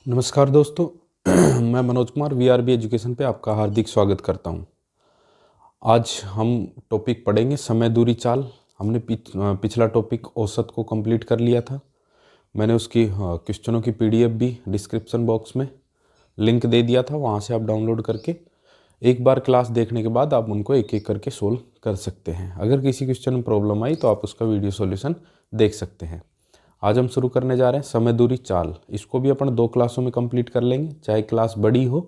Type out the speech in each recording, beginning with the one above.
नमस्कार दोस्तों। मैं मनोज कुमार वीआरबी एजुकेशन पे आपका हार्दिक स्वागत करता हूं। आज हम टॉपिक पढ़ेंगे समय दूरी चाल। हमने पिछला टॉपिक औसत को कंप्लीट कर लिया था। मैंने उसकी क्वेश्चनों की पीडीएफ भी डिस्क्रिप्शन बॉक्स में लिंक दे दिया था, वहां से आप डाउनलोड करके एक बार क्लास देखने के बाद आप उनको एक एक करके सोल्व कर सकते हैं। अगर किसी क्वेश्चन में प्रॉब्लम आई तो आप उसका वीडियो सॉल्यूशन देख सकते हैं। आज हम शुरू करने जा रहे हैं समय दूरी चाल। इसको भी अपन 2 क्लासों में कंप्लीट कर लेंगे, चाहे क्लास बड़ी हो।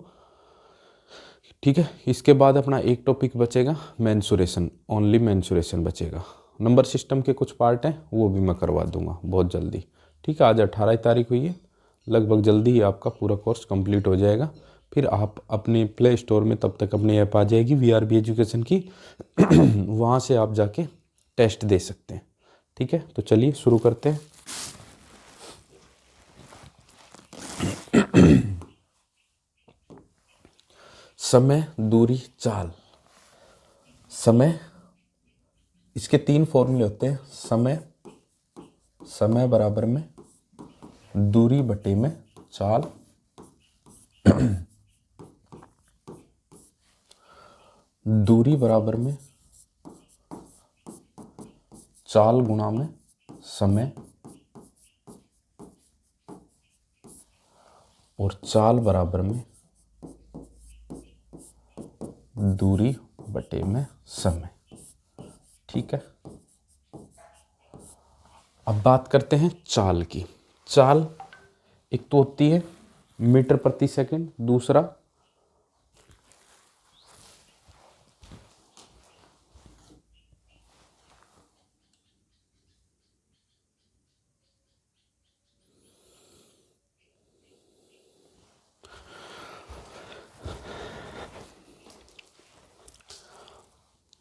ठीक है, इसके बाद अपना एक टॉपिक बचेगा मेंसुरेशन, ओनली मेंसुरेशन बचेगा। नंबर सिस्टम के कुछ पार्ट हैं वो भी मैं करवा दूंगा बहुत जल्दी। ठीक है, आज 18 तारीख हुई है, लगभग जल्दी ही आपका पूरा कोर्स कंप्लीट हो जाएगा। फिर आप अपने प्ले स्टोर में तब तक अपनी ऐप आ जाएगी वीआरबी एजुकेशन की वहाँ से आप जाके टेस्ट दे सकते हैं। ठीक है, तो चलिए शुरू करते हैं। समय दूरी चाल। समय, इसके 3 फॉर्मूले होते हैं। समय बराबर में दूरी बटे में चाल। दूरी बराबर में चाल गुणा में समय, और चाल बराबर में दूरी बटे में समय। ठीक है, अब बात करते हैं चाल की। चाल एक तो होती है मीटर प्रति सेकंड, दूसरा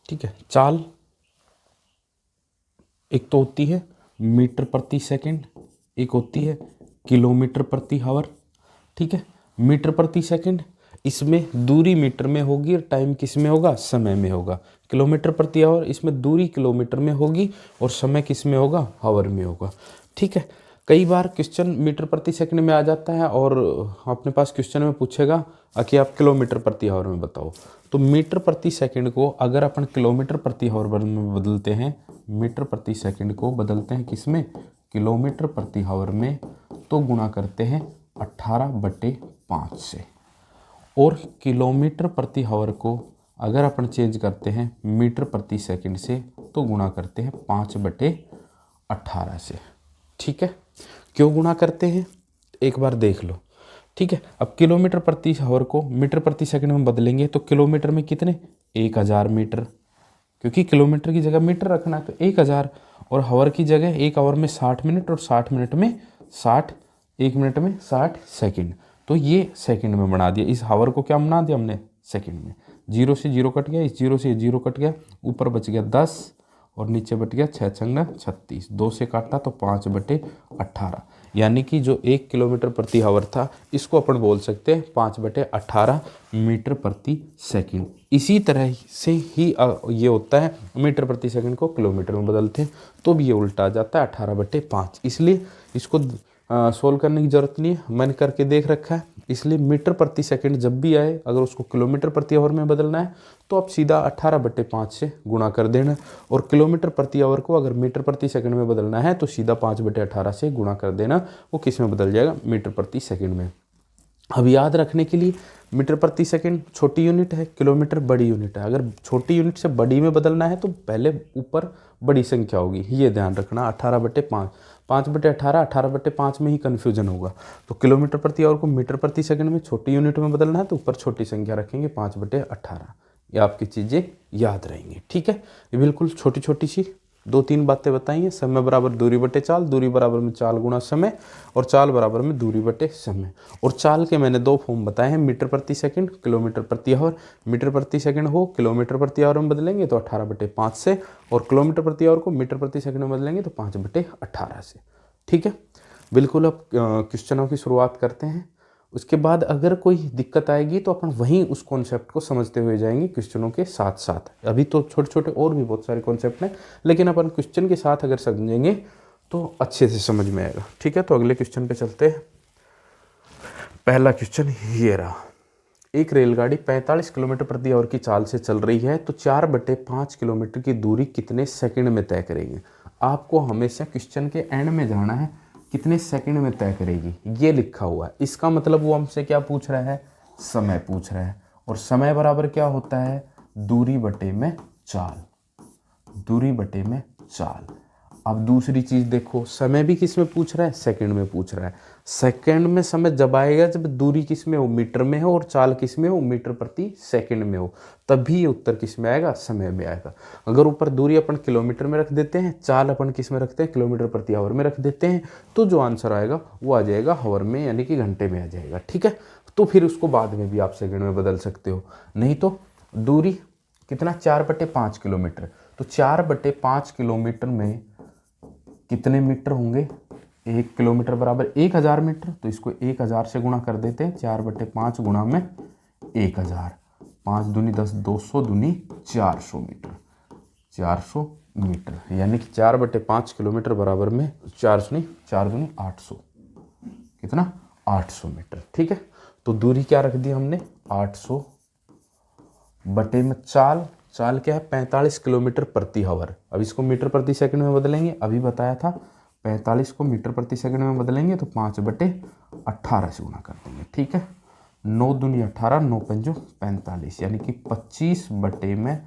ठीक है, चाल एक तो होती है मीटर प्रति सेकंड, एक होती है किलोमीटर प्रति हावर। ठीक है, मीटर प्रति सेकंड, इसमें दूरी मीटर में होगी और टाइम किस में होगा, समय में होगा। किलोमीटर प्रति आवर, इसमें दूरी किलोमीटर में होगी और समय किस में होगा, हावर में होगा। ठीक है, कई बार क्वेश्चन मीटर प्रति सेकंड में आ जाता है और अपने पास क्वेश्चन में पूछेगा कि आप किलोमीटर प्रति आवर में बताओ। तो मीटर प्रति सेकंड को अगर अपन किलोमीटर प्रति आवर में बदलते हैं, मीटर प्रति सेकंड को बदलते हैं किस में, किलोमीटर प्रति आवर में, तो गुणा करते हैं 18/5 से। और किलोमीटर प्रति आवर को अगर अपन चेंज करते हैं मीटर प्रति सेकंड से, तो गुणा करते हैं 5/18 से। ठीक है, क्यों गुणा करते हैं एक बार देख लो। ठीक है, अब किलोमीटर प्रति आवर को मीटर प्रति सेकंड में बदलेंगे तो किलोमीटर में कितने, 1000 मीटर, क्योंकि किलोमीटर की जगह मीटर रखना है तो 1000, और हावर की जगह 1 आवर में 60 मिनट, और 60 मिनट में 60, 1 मिनट में 60 सेकंड। तो ये सेकंड में बना दिया, इस हावर को क्या बना दिया हमने, सेकंड में। 0 से 0 कट गया, इस 0 से 0 कट गया, ऊपर बच गया 10 और नीचे बच गया 6 छंगा 36, 2 से काटा तो 5/18, यानी कि जो 1 किलोमीटर प्रति आवर था इसको अपन बोल सकते हैं 5/18 मीटर प्रति सेकंड। इसी तरह से ही ये होता है, मीटर प्रति सेकंड को किलोमीटर में बदलते हैं तो भी ये उल्टा आ जाता है 18/5। इसलिए इसको सोल्व करने की ज़रूरत नहीं है, मैंने करके देख रखा है। इसलिए मीटर प्रति सेकंड जब भी आए, अगर उसको किलोमीटर प्रति आवर में बदलना है तो आप सीधा 18/5 से गुणा कर देना, और किलोमीटर प्रति आवर को अगर मीटर प्रति सेकंड में बदलना है तो सीधा 5/18 से गुणा कर देना, वो किस में बदल जाएगा, मीटर प्रति सेकंड में। अब याद रखने के लिए, मीटर प्रति सेकंड छोटी यूनिट है, किलोमीटर बड़ी यूनिट है। अगर छोटी यूनिट से बड़ी में बदलना है तो पहले ऊपर बड़ी संख्या होगी, ये ध्यान रखना। 18/5, 5/18, 18/5 में ही कन्फ्यूजन होगा। तो किलोमीटर प्रति आवर को मीटर प्रति सेकंड में छोटी यूनिट में बदलना है तो ऊपर छोटी संख्या रखेंगे 5/18। ये आपकी चीज़ें याद रहेंगी। ठीक है, ये बिल्कुल छोटी छोटी सी 2-3 बातें बताई हैं। समय बराबर दूरी बटे चाल, दूरी बराबर में चाल गुणा समय, और चाल बराबर में दूरी बटे समय। और चाल के मैंने 2 फॉर्म बताए हैं, मीटर प्रति सेकंड, किलोमीटर प्रति आवर। मीटर प्रति सेकंड हो किलोमीटर प्रति आवर में बदलेंगे तो 18/5 से, और किलोमीटर प्रति आवर को मीटर प्रति सेकंड में बदलेंगे तो 5/18 से। ठीक है, बिल्कुल। अब क्वेश्चनों की शुरुआत करते हैं। उसके बाद अगर कोई दिक्कत आएगी तो अपन वहीं उस कॉन्सेप्ट को समझते हुए जाएंगे क्वेश्चनों के साथ साथ। अभी तो छोटे छोटे और भी बहुत सारे कॉन्सेप्ट हैं, लेकिन अपन क्वेश्चन के साथ अगर समझेंगे तो अच्छे से समझ में आएगा। ठीक है, तो अगले क्वेश्चन पे चलते हैं। पहला क्वेश्चन ये रहा। एक रेलगाड़ी 45 किलोमीटर प्रति आवर की चाल से चल रही है तो 4/5 किलोमीटर की दूरी कितने सेकंड में तय करेगी। आपको हमेशा क्वेश्चन के एंड में जाना है, कितने सेकंड में तय करेगी ये लिखा हुआ है। इसका मतलब वो हमसे क्या पूछ रहा है, समय पूछ रहा है। और समय बराबर क्या होता है, दूरी बटे में चाल, दूरी बटे में चाल। अब दूसरी चीज देखो, समय भी किस में पूछ रहा है, सेकंड में पूछ रहा है। सेकंड में समय जब आएगा जब दूरी किस में हो, मीटर में हो, और चाल किस में हो, मीटर प्रति सेकंड में हो, तभी उत्तर किस में आएगा, समय में आएगा। अगर ऊपर दूरी अपन किलोमीटर में रख देते हैं, चाल अपन किस में रखते हैं, किलोमीटर प्रति आवर में रख देते हैं, तो जो आंसर आएगा वो आ जाएगा हावर में, यानी कि घंटे में आ जाएगा। ठीक है, तो फिर उसको बाद में भी आप सेकंड में बदल सकते हो। नहीं तो दूरी कितना, 4/5 किलोमीटर, तो 4/5 किलोमीटर में कितने मीटर होंगे, 1 किलोमीटर बराबर 1000 मीटर। तो इसको 1000 से गुणा कर देते हैं, 4/5 गुणा में 1000, 5 दूनी 10, 200 दूनी 400 मीटर, 400 मीटर, यानी कि 4/5 किलोमीटर बराबर में 400 नहीं, 4 दूनी 800, कितना, 800 मीटर। ठीक है, तो दूरी क्या रख दी हमने, 800 बटे में चाल, चाल क्या है, 45 किलोमीटर प्रति आवर। अब इसको मीटर प्रति सेकंड में बदलेंगे, अभी बताया था 45 को मीटर प्रति सेकंड में बदलेंगे तो 5/18 से गुणा कर देंगे। ठीक है, 9 दूनी 18, 9 पंजो 45, यानी कि 25 बटे में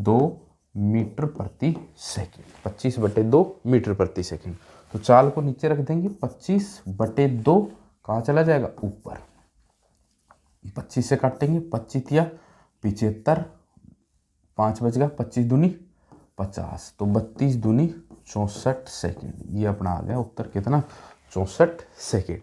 2 मीटर प्रति सेकंड, 25/2 मीटर प्रति सेकंड। तो चाल को नीचे रख देंगे, 25/2 कहाँ चला जाएगा, ऊपर। 25 से काटेंगे, 25 या 75, 5 बच गया, 25 दूनी 50, तो 32 दूनी 64 सेकेंड। ये अपना आ गया उत्तर, कितना, 64 सेकेंड।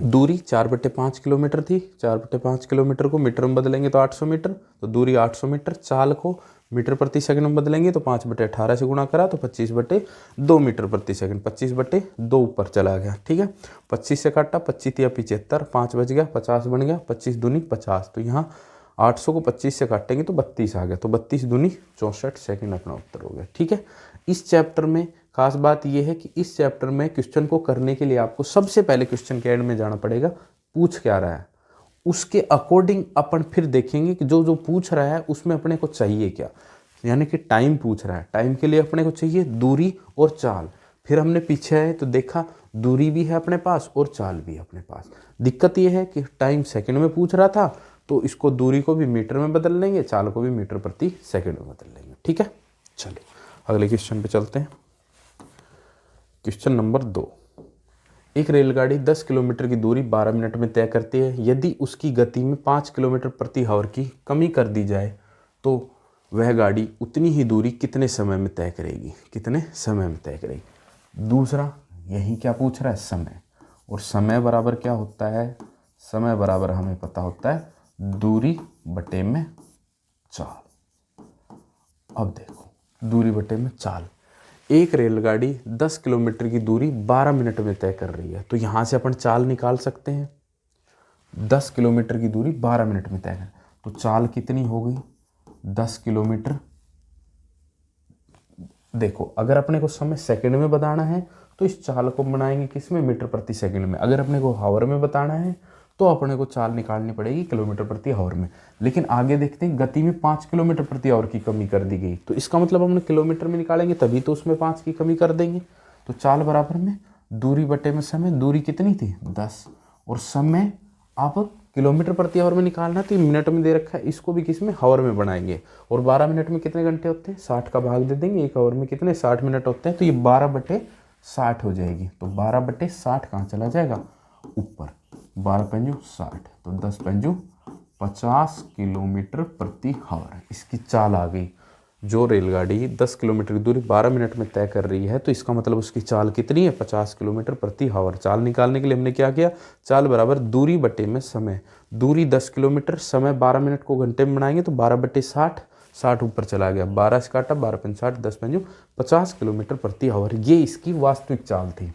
दूरी 4/5 किलोमीटर थी, 4/5 किलोमीटर को मीटर में बदलेंगे तो 800 मीटर, तो दूरी 800 मीटर। चाल को मीटर प्रति सेकंड में बदलेंगे तो 5/18 से गुणा करा तो 25/2 मीटर प्रति सेकंड, 25/2 ऊपर चला गया। ठीक है, 25 से काटा, 25 या 75, 5 बच गया, 50 बन गया, 25 दूनी 50, तो यहाँ 800 को 25 से काटेंगे तो 32 आ गया, तो 32 दूनी 64 सेकंड अपना उत्तर हो गया। ठीक है, इस चैप्टर में खास बात यह है कि इस चैप्टर में क्वेश्चन को करने के लिए आपको सबसे पहले क्वेश्चन के एंड में जाना पड़ेगा, पूछ क्या रहा है, उसके अकॉर्डिंग अपन फिर देखेंगे कि जो जो पूछ रहा है उसमें अपने को चाहिए क्या। यानी कि टाइम पूछ रहा है, टाइम के लिए अपने को चाहिए दूरी और चाल। फिर हमने पीछे आए तो देखा दूरी भी है अपने पास और चाल भी है अपने पास। दिक्कत यह है कि टाइम सेकंड में पूछ रहा था, तो इसको दूरी को भी मीटर में बदल लेंगे, चाल को भी मीटर प्रति सेकंड में बदल लेंगे। ठीक है, चलो अगले क्वेश्चन पे चलते हैं। क्वेश्चन नंबर 2, एक रेलगाड़ी 10 किलोमीटर की दूरी 12 मिनट में तय करती है। यदि उसकी गति में 5 किलोमीटर प्रति आवर की कमी कर दी जाए तो वह गाड़ी उतनी ही दूरी कितने समय में तय करेगी, कितने समय में तय करेगी। दूसरा यही क्या पूछ रहा है, समय, और समय बराबर क्या होता है, समय बराबर हमें पता होता है दूरी बटे में चाल। अब देखो दूरी बटे में चाल, एक रेलगाड़ी 10 किलोमीटर की दूरी 12 मिनट में तय कर रही है, तो यहाँ से अपन चाल निकाल सकते हैं। 10 किलोमीटर की दूरी 12 मिनट में तय कर, तो चाल कितनी हो गई, 10 किलोमीटर। देखो अगर अपने को समय सेकंड में बताना है तो इस चाल को बनाएंगे किसमें, मीटर प्रति सेकंड में। अगर अपने को हावर में बताना है तो अपने को चाल निकालनी पड़ेगी किलोमीटर प्रति आवर में। लेकिन आगे देखते हैं गति में 5 किलोमीटर प्रति आवर की कमी कर दी गई, तो इसका मतलब हमने किलोमीटर में निकालेंगे तभी तो उसमें 5 की कमी कर देंगे। तो चाल बराबर में दूरी बटे में समय, दूरी कितनी थी 10, और समय आप किलोमीटर प्रति आवर में निकालना तो मिनट में दे रखा है, इसको भी किस में, हावर में बनाएंगे। और 12 मिनट में कितने घंटे होते हैं, 60 का भाग दे देंगे, एक आवर में कितने 60 मिनट होते हैं, तो ये 12/60 हो जाएगी। तो 12/60 कहाँ चला जाएगा, ऊपर, 12 पंजू 60, तो 10 पंजू 50 किलोमीटर प्रति आवर इसकी चाल आ गई। जो रेलगाड़ी 10 किलोमीटर की दूरी 12 मिनट में तय कर रही है तो इसका मतलब उसकी चाल कितनी है, 50 किलोमीटर प्रति आवर। चाल निकालने के लिए हमने क्या किया, चाल बराबर दूरी बटे में समय, दूरी 10 किलोमीटर, समय 12 मिनट को घंटे में बनाएंगे तो 12/60, 60 ऊपर चला गया, 12 से काटा, 12 पंज 60, 10 पंजू 50 किलोमीटर प्रति आवर, ये इसकी वास्तविक चाल थी।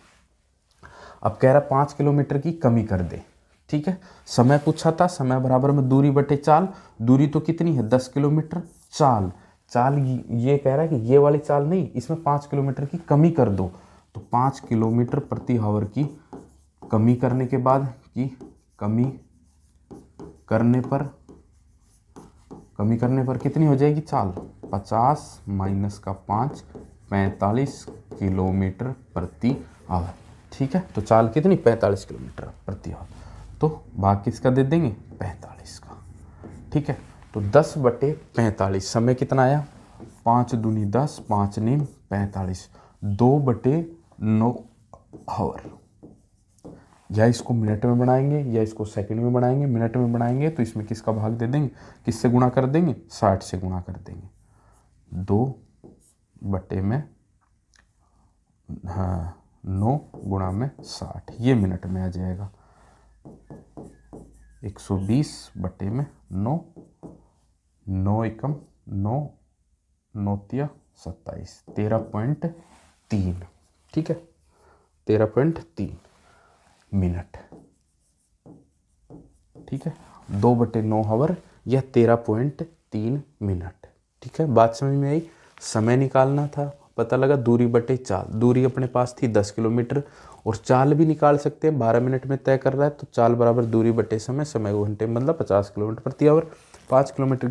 अब कह रहा 5 किलोमीटर की कमी कर दे। ठीक है, समय पूछा था, समय बराबर में दूरी बटे चाल, दूरी तो कितनी है 10 किलोमीटर, चाल, चाल ये कह रहा है कि ये वाली चाल नहीं, इसमें 5 किलोमीटर की कमी कर दो, तो 5 किलोमीटर प्रति आवर की कमी करने के बाद की कमी करने पर कितनी हो जाएगी चाल? 50 माइनस का 5, 45 किलोमीटर प्रति आवर। ठीक है, तो चाल कितनी? 45 किलोमीटर प्रति आवर। तो भाग किसका दे देंगे? 45 का। ठीक है, तो 10/45 समय कितना आया? 5 दूनी 10, 5 नीम 45, 2/9 आवर। या इसको मिनट में बनाएंगे या इसको सेकंड में बनाएंगे। मिनट में बनाएंगे तो इसमें किसका भाग दे देंगे? किससे गुणा कर देंगे? 60 से गुणा कर देंगे। 9 गुणा में 60, ये मिनट में आ जाएगा। 120/9, 9 एकम 9, 9 तिया 27, 13.3। ठीक है, 13.3 मिनट। ठीक है, 2/9 आवर या 13.3 मिनट। ठीक है, बात समझ में आई? समय निकालना था, पता लगा दूरी बटे चाल। दूरी अपने पास थी 10 किलोमीटर और चाल भी निकाल सकते हैं। 12 मिनट में तय कर रहा है तो चाल बराबर दूरी बटे समय, समय को घंटे में मतलब 50 किलोमीटर प्रति आवर। 5 किलोमीटर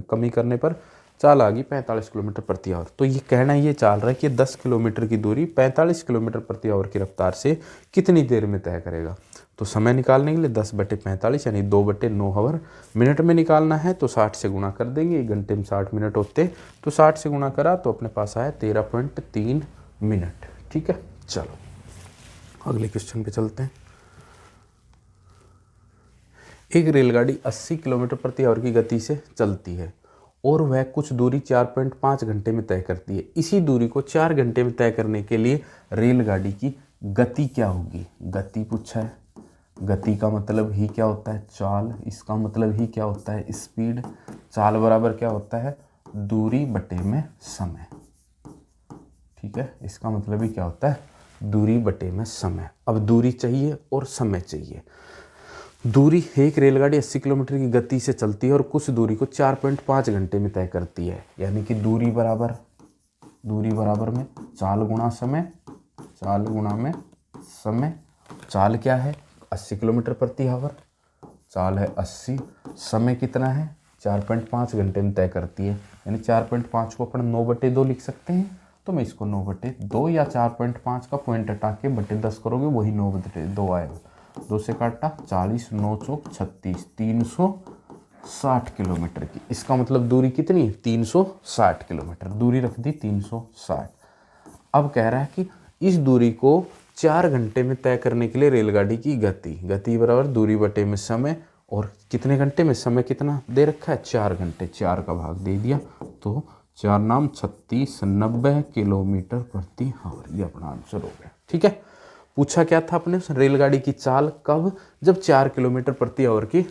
कमी करने पर चाल आ गई 45 किलोमीटर प्रति आवर। तो ये कहना ये चाल रहा है कि 10 किलोमीटर की दूरी 45 किलोमीटर प्रति आवर की रफ्तार से कितनी देर में तय करेगा। तो समय निकालने के लिए 10/45 यानी 2/9 आवर। मिनट में निकालना है तो 60 से गुणा कर देंगे। 1 घंटे में 60 मिनट होते, तो 60 से गुणा करा तो अपने पास आया 13.3 मिनट। ठीक है, चलो अगले क्वेश्चन पे चलते हैं। एक रेलगाड़ी 80 किलोमीटर प्रति आवर की गति से चलती है और वह कुछ दूरी 4.5 घंटे में तय करती है। इसी दूरी को 4 घंटे में तय करने के लिए रेलगाड़ी की गति क्या होगी? गति पूछा है। गति का मतलब ही क्या होता है? चाल। इसका मतलब ही क्या होता है? स्पीड। चाल बराबर क्या होता है? दूरी बटे में समय। ठीक है, इसका मतलब ही क्या होता है? दूरी बटे में समय। अब दूरी चाहिए और समय चाहिए। दूरी, एक रेलगाड़ी 80 किलोमीटर की गति से चलती है और कुछ दूरी को 4.5 घंटे में तय करती है। यानी कि दूरी बराबर में चाल गुणा समय, चाल गुणा में समय। चाल क्या है? 80 किलोमीटर प्रति आवर। चाल है 80, समय कितना है? 4.5 घंटे में तय करती है। यानी 4.5 को अपन 9/2 लिख सकते हैं। तो मैं इसको 9/2 या 4.5 का पॉइंट हटा के बटे 10 करोगे वही 9/2 आएगा। 2 से काटा 40, 9 चौक 36, 360 किलोमीटर की। इसका मतलब दूरी कितनी है? 360 किलोमीटर। दूरी रख दी 360। अब कह रहा है कि इस दूरी को 4 घंटे में तय करने के लिए रेलगाड़ी की गति बराबर दूरी बटे में समय। और कितने घंटे में? समय कितना दे रखा है? 4 घंटे। 4 का भाग दे दिया तो 4 नाम 36, 90 किलोमीटर प्रति आवर। ये अपना आंसर हो गया। ठीक है, पूछा क्या था अपने? रेलगाड़ी की चाल कब? जब 4 किलोमीटर प्रति आवर की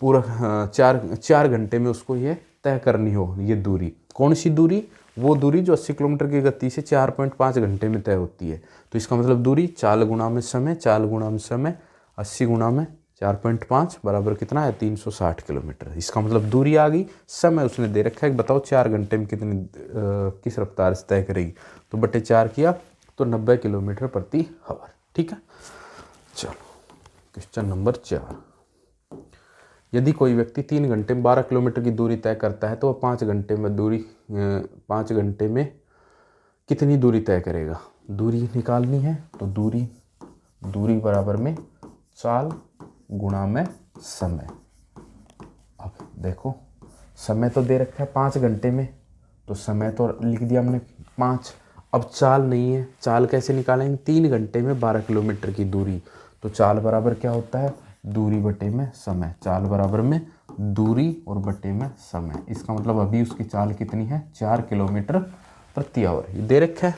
पूरा 4 घंटे में उसको ये तय करनी हो। ये दूरी कौन सी दूरी? वो दूरी जो 80 किलोमीटर की गति से 4.5 घंटे में तय होती है। तो इसका मतलब दूरी चाल गुणा में समय, चाल गुणा में समय, 80 गुणा में 4.5 बराबर कितना है? 360 किलोमीटर। इसका मतलब दूरी आ गई। समय उसने दे रखा है, बताओ 4 घंटे में कितनी किस रफ्तार से तय करेगी। तो बटे 4 किया तो 90 किलोमीटर प्रति आवर। ठीक है, चलो क्वेश्चन नंबर 4। यदि कोई व्यक्ति 3 घंटे में 12 किलोमीटर की दूरी तय करता है तो वह 5 घंटे में कितनी दूरी तय करेगा? दूरी निकालनी है तो दूरी बराबर में चाल गुणा में समय। अब देखो समय तो दे रखा है 5 घंटे में, तो समय तो लिख दिया हमने 5। अब चाल नहीं है, चाल कैसे निकालेंगे? 3 घंटे में 12 किलोमीटर की दूरी, तो चाल बराबर क्या होता है? दूरी बटे में समय। चाल बराबर में दूरी और बटे में समय। इसका मतलब अभी उसकी चाल कितनी है? 4 किलोमीटर प्रति आवर। ये दे रखा है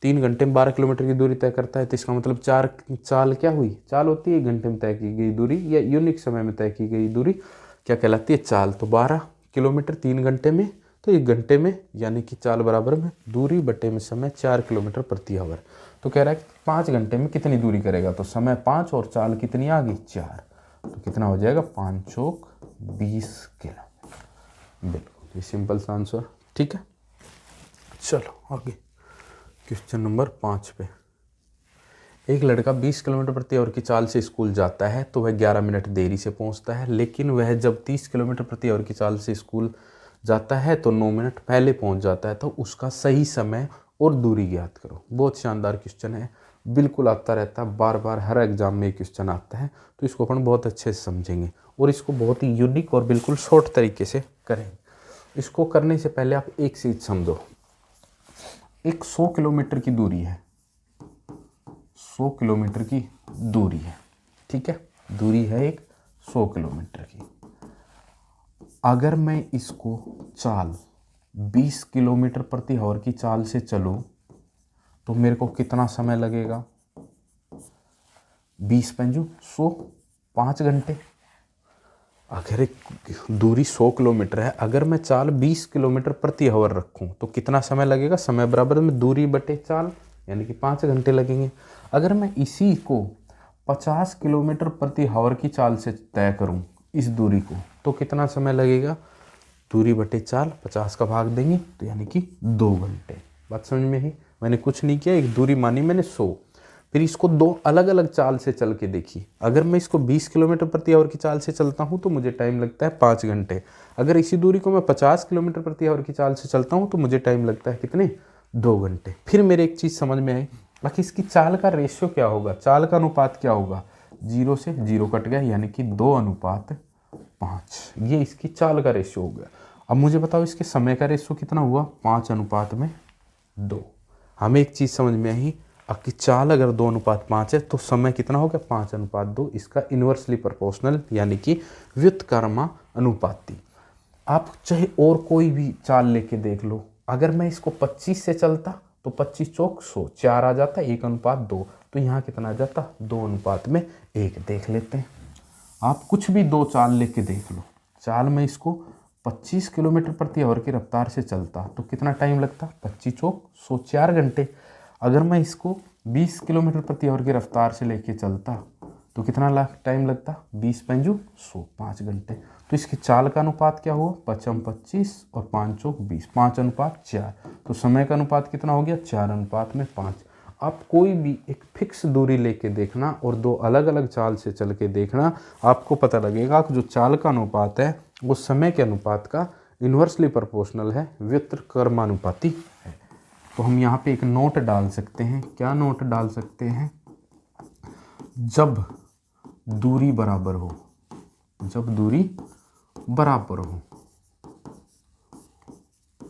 3 घंटे में 12 किलोमीटर की दूरी तय करता है, तो इसका मतलब 4 चाल क्या हुई? चाल होती है 1 घंटे में तय की गई दूरी या यूनिक समय में तय की गई दूरी, क्या कहलाती है? चाल। तो 12 किलोमीटर 3 घंटे में, तो 1 घंटे में, यानी कि चाल बराबर में दूरी बटे में समय 4 किलोमीटर प्रति आवर। तो कह रहा है कि 5 घंटे में कितनी दूरी करेगा? तो समय 5 और चाल कितनी आ गई? 4। तो कितना हो जाएगा? 5 चौक 20 किलोमीटर। बिल्कुल, ये सिंपल सा आंसर। ठीक है, चलो आगे क्वेश्चन नंबर 5 पे। एक लड़का 20 किलोमीटर प्रति आवर की चाल से स्कूल जाता है तो वह 11 मिनट देरी से पहुंचता है, लेकिन वह जब 30 किलोमीटर प्रति आवर की चाल से स्कूल जाता है तो 9 मिनट पहले पहुंच जाता है। तो उसका सही समय और दूरी ज्ञात करो। बहुत शानदार क्वेश्चन है, बिल्कुल आता रहता है, बार बार हर एग्जाम में क्वेश्चन आता है। तो इसको अपन बहुत अच्छे से समझेंगे और इसको बहुत ही यूनिक और बिल्कुल शॉर्ट तरीके से करेंगे। इसको करने से पहले आप एक चीज समझो, एक 100 किलोमीटर की दूरी है, 100 किलोमीटर की दूरी है, ठीक है, दूरी है एक 100 किलोमीटर की। अगर मैं इसको चाल 20 किलोमीटर प्रति आवर की चाल से चलूं तो मेरे को कितना समय लगेगा? 20 पंजू 100, 5 घंटे। अगर एक दूरी 100 किलोमीटर है, अगर मैं चाल 20 किलोमीटर प्रति आवर रखूं तो कितना समय लगेगा? समय बराबर में दूरी बटे चाल, यानी कि 5 घंटे लगेंगे। अगर मैं इसी को 50 किलोमीटर प्रति आवर की चाल से तय करूं इस दूरी को, तो कितना समय लगेगा? दूरी बटे चाल, 50 का भाग देंगे तो यानी कि 2 घंटे। बात समझ में ही? मैंने कुछ नहीं किया, एक दूरी मानी मैंने 100, फिर इसको 2 अलग अलग चाल से चल के देखी। अगर मैं इसको 20 किलोमीटर प्रति आवर की चाल से चलता हूँ तो मुझे टाइम लगता है 5 घंटे। अगर इसी दूरी को मैं 50 किलोमीटर प्रति आवर की चाल से चलता हूँ तो मुझे टाइम लगता है कितने? 2 घंटे। फिर मेरे एक चीज़ समझ में आई, बाकी इसकी चाल का रेशियो क्या होगा, चाल का अनुपात क्या होगा? 0 से 0 कट गया, यानी कि 2:5। ये इसकी चाल का रेशियो हो गया। अब मुझे बताओ इसके समय का रेशियो कितना हुआ? 5:2। हमें एक चीज़ समझ में आई, आपकी चाल अगर 2:5 है तो समय कितना हो गया? 5:2। इसका इन्वर्सली प्रोपोर्शनल, यानी कि व्युत्क्रमानुपाती। आप चाहे और कोई भी चाल लेके देख लो, अगर मैं इसको 25 से चलता तो 25 चौक 100, 4 आ जाता, 1:2। तो यहाँ कितना आ जाता? 2:1। देख लेते हैं, आप कुछ भी 2 चाल लेके देख लो। चाल में इसको 25 किलोमीटर प्रति आवर की रफ्तार से चलता तो कितना टाइम लगता? 25 चौक 100, 4 घंटे। अगर मैं इसको 20 किलोमीटर प्रति आवर की रफ्तार से लेके चलता तो कितना टाइम लगता? 20 पंजू 100, 5 घंटे। तो इसकी चाल का अनुपात क्या हुआ? 25 और 5 चौक 20, 5:4। तो समय का अनुपात कितना हो गया? 4:5। आप कोई भी एक फिक्स दूरी लेके देखना और 2 अलग अलग चाल से चल के देखना, आपको पता लगेगा कि जो चाल का अनुपात है वो समय के अनुपात का इन्वर्सली प्रोपोर्शनल है, व्युत्क्रमानुपाती है। तो हम यहाँ पे एक नोट डाल सकते हैं। क्या नोट डाल सकते हैं? जब दूरी बराबर हो, जब दूरी बराबर हो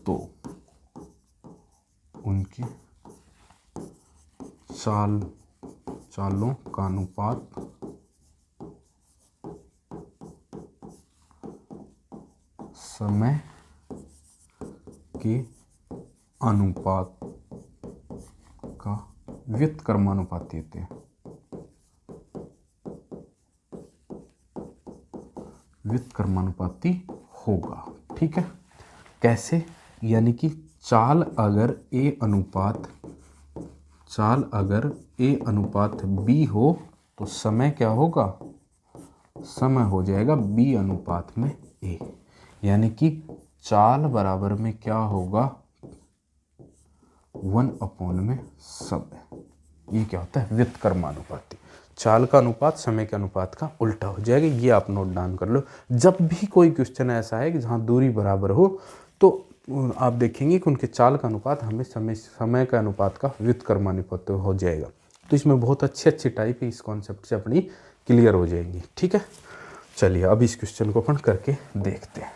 तो उनके चालों का अनुपात समय के अनुपात का व्युत्क्रमानुपाती होते हैं, व्युत्क्रमानुपाती होगा। ठीक है, कैसे? यानी कि चाल अगर ए अनुपात बी हो तो समय क्या होगा? समय हो जाएगा B/A। यानी कि चाल बराबर में क्या होगा? 1/समय। ये क्या होता है? व्युत्क्रमानुपाती। चाल का अनुपात समय के अनुपात का उल्टा हो जाएगा। ये आप नोट डाउन कर लो। जब भी कोई क्वेश्चन ऐसा है कि जहाँ दूरी बराबर हो तो आप देखेंगे कि उनके चाल का अनुपात हमें समय का अनुपात का व्युत्क्रमानुपात हो जाएगा। तो इसमें बहुत अच्छी टाइप इस कॉन्सेप्ट से अपनी क्लियर हो जाएंगी। ठीक है, चलिए अब इस क्वेश्चन को अपन करके देखते हैं।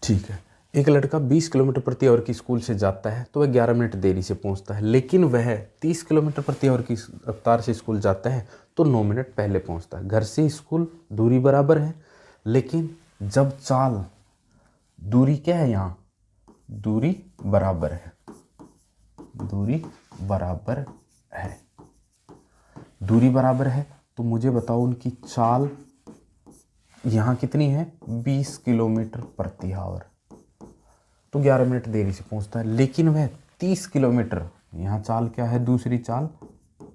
ठीक है, एक लड़का 20 किलोमीटर प्रति आवर की स्कूल से जाता है तो वह 11 मिनट देरी से पहुंचता है, लेकिन वह 30 किलोमीटर प्रति आवर की रफ्तार से स्कूल जाता है तो 9 मिनट पहले पहुंचता है। घर से स्कूल दूरी बराबर है, लेकिन जब चाल दूरी क्या है? यहाँ दूरी बराबर है, दूरी बराबर है, दूरी बराबर है। तो मुझे बताओ उनकी चाल यहाँ कितनी है? 20 किलोमीटर प्रति आवर। तो 11 मिनट देरी से पहुंचता है, लेकिन वह 30 किलोमीटर, यहाँ चाल क्या है? दूसरी चाल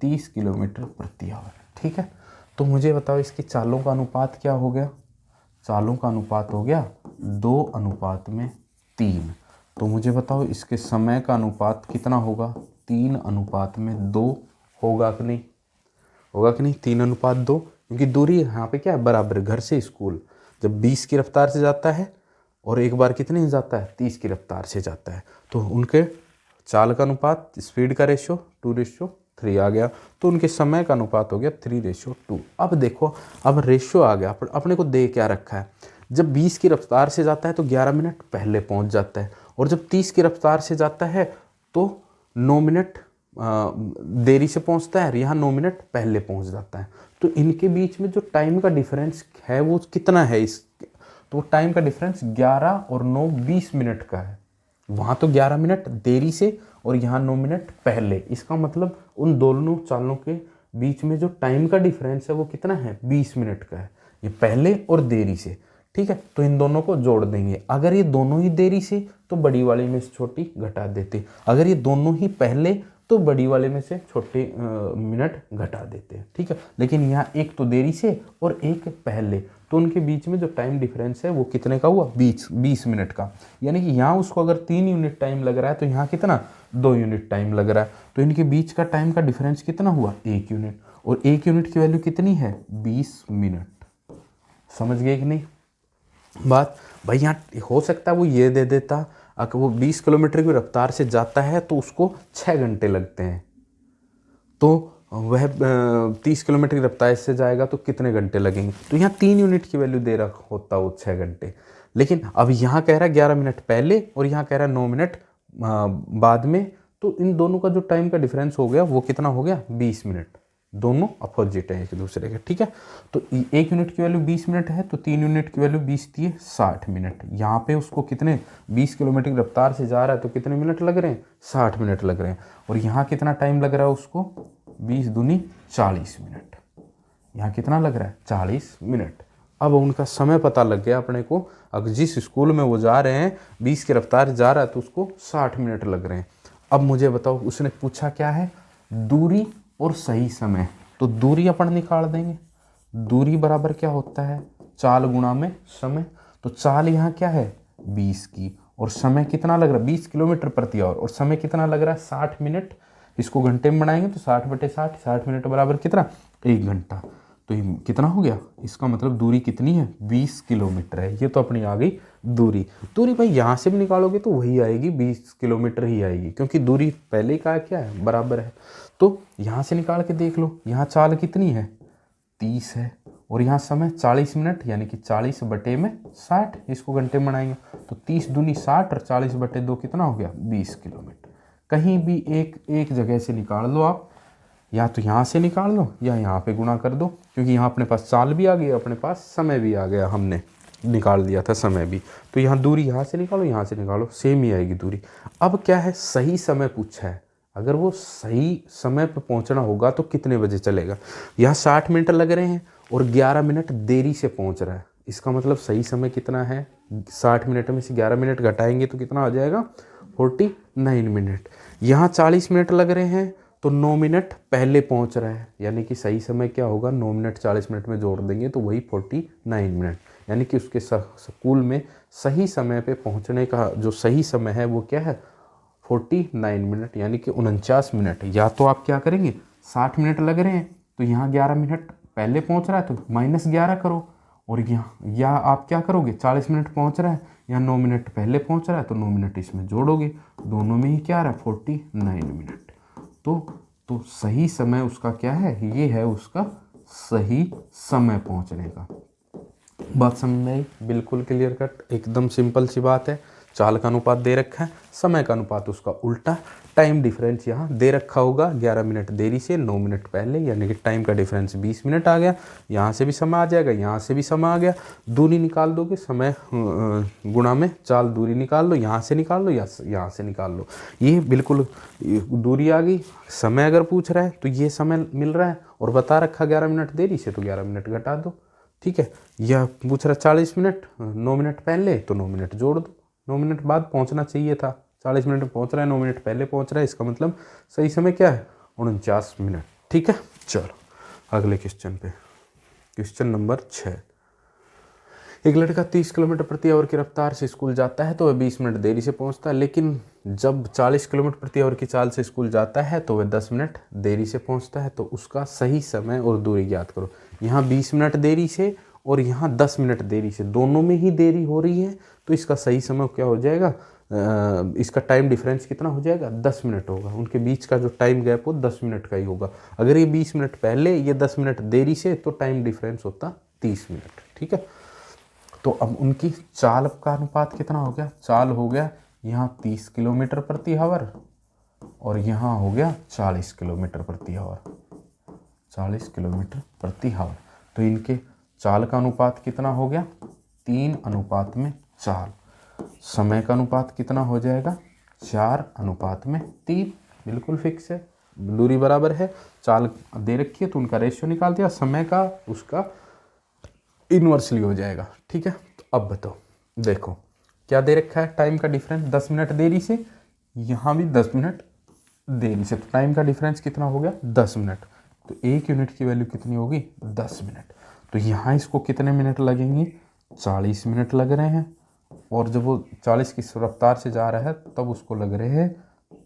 30 किलोमीटर प्रति आवर। ठीक है, तो मुझे बताओ इसकी चालों का अनुपात क्या हो गया? चालों का अनुपात हो गया 2:3। तो मुझे बताओ इसके समय का अनुपात कितना होगा? 3:2 होगा कि नहीं? होगा कि नहीं? 3:2, क्योंकि दूरी यहाँ पे क्या है? बराबर। घर से स्कूल जब 20 की रफ्तार से जाता है और एक बार कितने से जाता है? 30 की रफ्तार से जाता है, तो उनके चाल का अनुपात, स्पीड का रेशो 2:3 आ गया। तो उनके समय का अनुपात हो गया 3:2। अब देखो, अब रेशो आ गया। अपने को दे क्या रखा है? जब 20 की रफ्तार से जाता है तो 11 मिनट पहले पहुंच जाता है, और जब 30 की रफ्तार से जाता है तो 9 मिनट देरी से पहुंचता है, यहाँ 9 मिनट पहले पहुंच जाता है। तो इनके बीच में जो टाइम का डिफरेंस है वो कितना है? तो टाइम का डिफरेंस 11 और 9 20 मिनट का है। वहाँ तो 11 मिनट देरी से और यहाँ 9 मिनट पहले। इसका मतलब उन दोनों चालों के बीच में जो टाइम का डिफरेंस है वो कितना है? 20 मिनट का है, ये पहले और देरी से। ठीक है, तो इन दोनों को जोड़ देंगे। अगर ये दोनों ही देरी से तो बड़ी वाले में से छोटी घटा देते, अगर ये दोनों ही पहले तो बड़ी वाले में से छोटे मिनट घटा देते हैं। ठीक है, लेकिन यहाँ एक तो देरी से और एक पहले, तो उनके बीच में जो टाइम डिफरेंस है वो कितने का हुआ? 20 मिनट का। यानी कि यहाँ उसको अगर 3 यूनिट टाइम लग रहा है तो यहाँ कितना? 2 यूनिट टाइम लग रहा है। तो इनके बीच का टाइम का डिफरेंस कितना हुआ? 1 यूनिट। और 1 यूनिट की वैल्यू कितनी है? 20 मिनट। समझ गए कि नहीं बात? भाई यहाँ हो सकता है वो ये दे देता, अगर वो 20 किलोमीटर की रफ्तार से जाता है तो उसको 6 घंटे लगते हैं, तो वह 30 किलोमीटर की रफ्तार से जाएगा तो कितने घंटे लगेंगे? तो यहाँ 3 यूनिट की वैल्यू दे रखा होता वो 6 घंटे। लेकिन अब यहाँ कह रहा है 11 मिनट पहले और यहाँ कह रहा है 9 मिनट बाद में, तो इन दोनों का जो टाइम का डिफरेंस हो गया वो कितना हो गया? 20 मिनट। दोनों अपोजिट है एक दूसरे के। ठीक है, तो 1 यूनिट की वैल्यू 20 मिनट है तो 3 यूनिट की वैल्यू 20 थी 60 मिनट। यहाँ पे उसको कितने? 20 किलोमीटर की रफ्तार से जा रहा है तो कितने मिनट लग रहे हैं? 60 मिनट लग रहे हैं। और यहाँ कितना टाइम लग रहा है उसको? 20 दूनी 40 मिनट। यहाँ कितना लग रहा है? 40 मिनट। अब उनका समय पता लग गया अपने को। अगर जिस स्कूल में वो जा रहे हैं 20 की रफ्तार से जा रहा है तो उसको 60 मिनट लग रहे हैं। अब मुझे बताओ, उसने पूछा क्या है? दूरी और सही समय। तो दूरी अपन निकाल देंगे। दूरी बराबर क्या होता है? चाल गुणा में समय। तो चाल यहाँ क्या है? 20 की, और समय कितना लग रहा है? 20 किलोमीटर प्रति आवर, और समय कितना लग रहा है? 60 मिनट। इसको घंटे में बनाएंगे तो 60/60, 60 मिनट बराबर कितना? 1 घंटा। तो ये कितना हो गया? इसका मतलब दूरी कितनी है? 20 किलोमीटर है। ये तो अपनी आ गई दूरी। दूरी भाई यहाँ से भी निकालोगे तो वही आएगी, 20 किलोमीटर ही आएगी, क्योंकि दूरी पहले का क्या है? बराबर है। तो यहाँ से निकाल के देख लो, यहाँ चाल कितनी है? 30 है, और यहाँ समय 40 मिनट, यानी कि 40/60। इसको घंटे में बनाएंगे तो 30 दूनी 60 और 40/2 कितना हो गया? 20 किलोमीटर। कहीं भी एक जगह से निकाल लो आप, या तो यहाँ से निकाल लो या यहाँ पे गुणा कर दो, क्योंकि यहाँ अपने पास चाल भी आ गई, अपने पास समय भी आ गया, हमने निकाल दिया था समय भी। तो यहाँ दूरी यहाँ से निकालो, यहाँ से निकालो, सेम ही आएगी दूरी। अब क्या है? सही समय पूछा है। अगर वो सही समय पर पहुँचना होगा तो कितने बजे चलेगा? यहाँ 60 मिनट लग रहे हैं और 11 मिनट देरी से पहुँच रहा है। इसका मतलब सही समय कितना है? 60 मिनट में से 11 मिनट घटाएंगे तो कितना आ जाएगा? 49 मिनट। यहाँ 40 मिनट लग रहे हैं तो 9 मिनट पहले पहुंच रहा है, यानी कि सही समय क्या होगा? 9 मिनट 40 मिनट में जोड़ देंगे तो वही 49 मिनट। यानी कि उसके स्कूल में सही समय पे पहुंचने का जो सही समय है वो क्या है? 49 मिनट, यानी कि 49 मिनट। या तो आप क्या करेंगे? 60 मिनट लग रहे हैं तो यहाँ 11 मिनट पहले पहुँच रहा है तो -11 करो, और यहाँ या आप क्या करोगे? 40 मिनट पहुँच रहा है, यहाँ 9 मिनट पहले पहुँच रहा है तो 9 मिनट इसमें जोड़ोगे, दोनों में ही क्या आ रहा है? 49 मिनट। तो सही समय उसका क्या है? ये है उसका सही समय पहुंचने का। बात समझ में आई? बिल्कुल क्लियर कट, एकदम सिंपल सी बात है। चाल का अनुपात दे रखा है, समय का अनुपात उसका उल्टा, टाइम डिफरेंस यहाँ दे रखा होगा 11 मिनट देरी से 9 मिनट पहले, यानी कि टाइम का डिफरेंस 20 मिनट आ गया। यहाँ से भी समय आ जाएगा, यहाँ से भी समय आ गया। दूरी निकाल दोगे, समय गुणा में चाल, दूरी निकाल लो, यहाँ से निकाल लो या यहाँ से निकाल लो। ये बिल्कुल दूरी आ गई। समय अगर पूछ रहा है तो ये समय मिल रहा है और बता रखा 11 मिनट देरी से तो 11 मिनट घटा दो। ठीक है, यह पूछ रहा 40 मिनट, 9 मिनट पहले तो 9 मिनट जोड़ दो। 9 मिनट बाद पहुंचना चाहिए था, 40 मिनट में पहुंच रहा है, 9 मिनट पहले पहुंच रहा है, इसका मतलब सही समय क्या है? 49 मिनट। ठीक है, चलो अगले क्वेश्चन पे। Question number 6। एक लड़का 30 किलोमीटर प्रति आवर की रफ्तार से स्कूल जाता है तो वह 20 मिनट देरी से पहुंचता है, लेकिन जब 40 किलोमीटर प्रति आवर की चाल से स्कूल जाता है तो वह 10 मिनट देरी से पहुंचता है। तो उसका सही समय और दूरी ज्ञात करो। यहाँ 20 मिनट देरी से और यहाँ 10 मिनट देरी से, दोनों में ही देरी हो रही है, तो इसका सही समय क्या हो जाएगा, इसका टाइम डिफरेंस कितना हो जाएगा, 10 मिनट होगा। उनके बीच का जो टाइम गैप हो 10 मिनट का ही होगा। अगर ये 20 मिनट पहले, ये 10 मिनट देरी से, तो टाइम डिफरेंस होता 30 मिनट। ठीक है, तो अब उनकी चाल का अनुपात कितना हो गया, चाल हो गया यहाँ 30 किलोमीटर प्रति आवर और यहाँ हो गया 40 किलोमीटर प्रति आवर, 40 किलोमीटर प्रति आवर। तो इनके चाल का अनुपात कितना हो गया, 3:4। समय का अनुपात कितना हो जाएगा, 4:3। बिल्कुल फिक्स है, दूरी बराबर है, चाल दे रखी है तो उनका रेशियो निकाल दिया, समय का उसका इनवर्सली हो जाएगा। ठीक है, तो अब बताओ, देखो क्या दे रखा है, टाइम का डिफरेंस 10 मिनट देरी से, यहाँ भी 10 मिनट देरी से, तो टाइम का डिफरेंस कितना हो गया, 10 मिनट। तो 1 यूनिट की वैल्यू कितनी होगी, 10 मिनट। तो यहाँ इसको कितने मिनट लगेंगे, 40 मिनट लग रहे हैं, और जब वो 40 की रफ्तार से जा रहा है तब उसको लग रहे हैं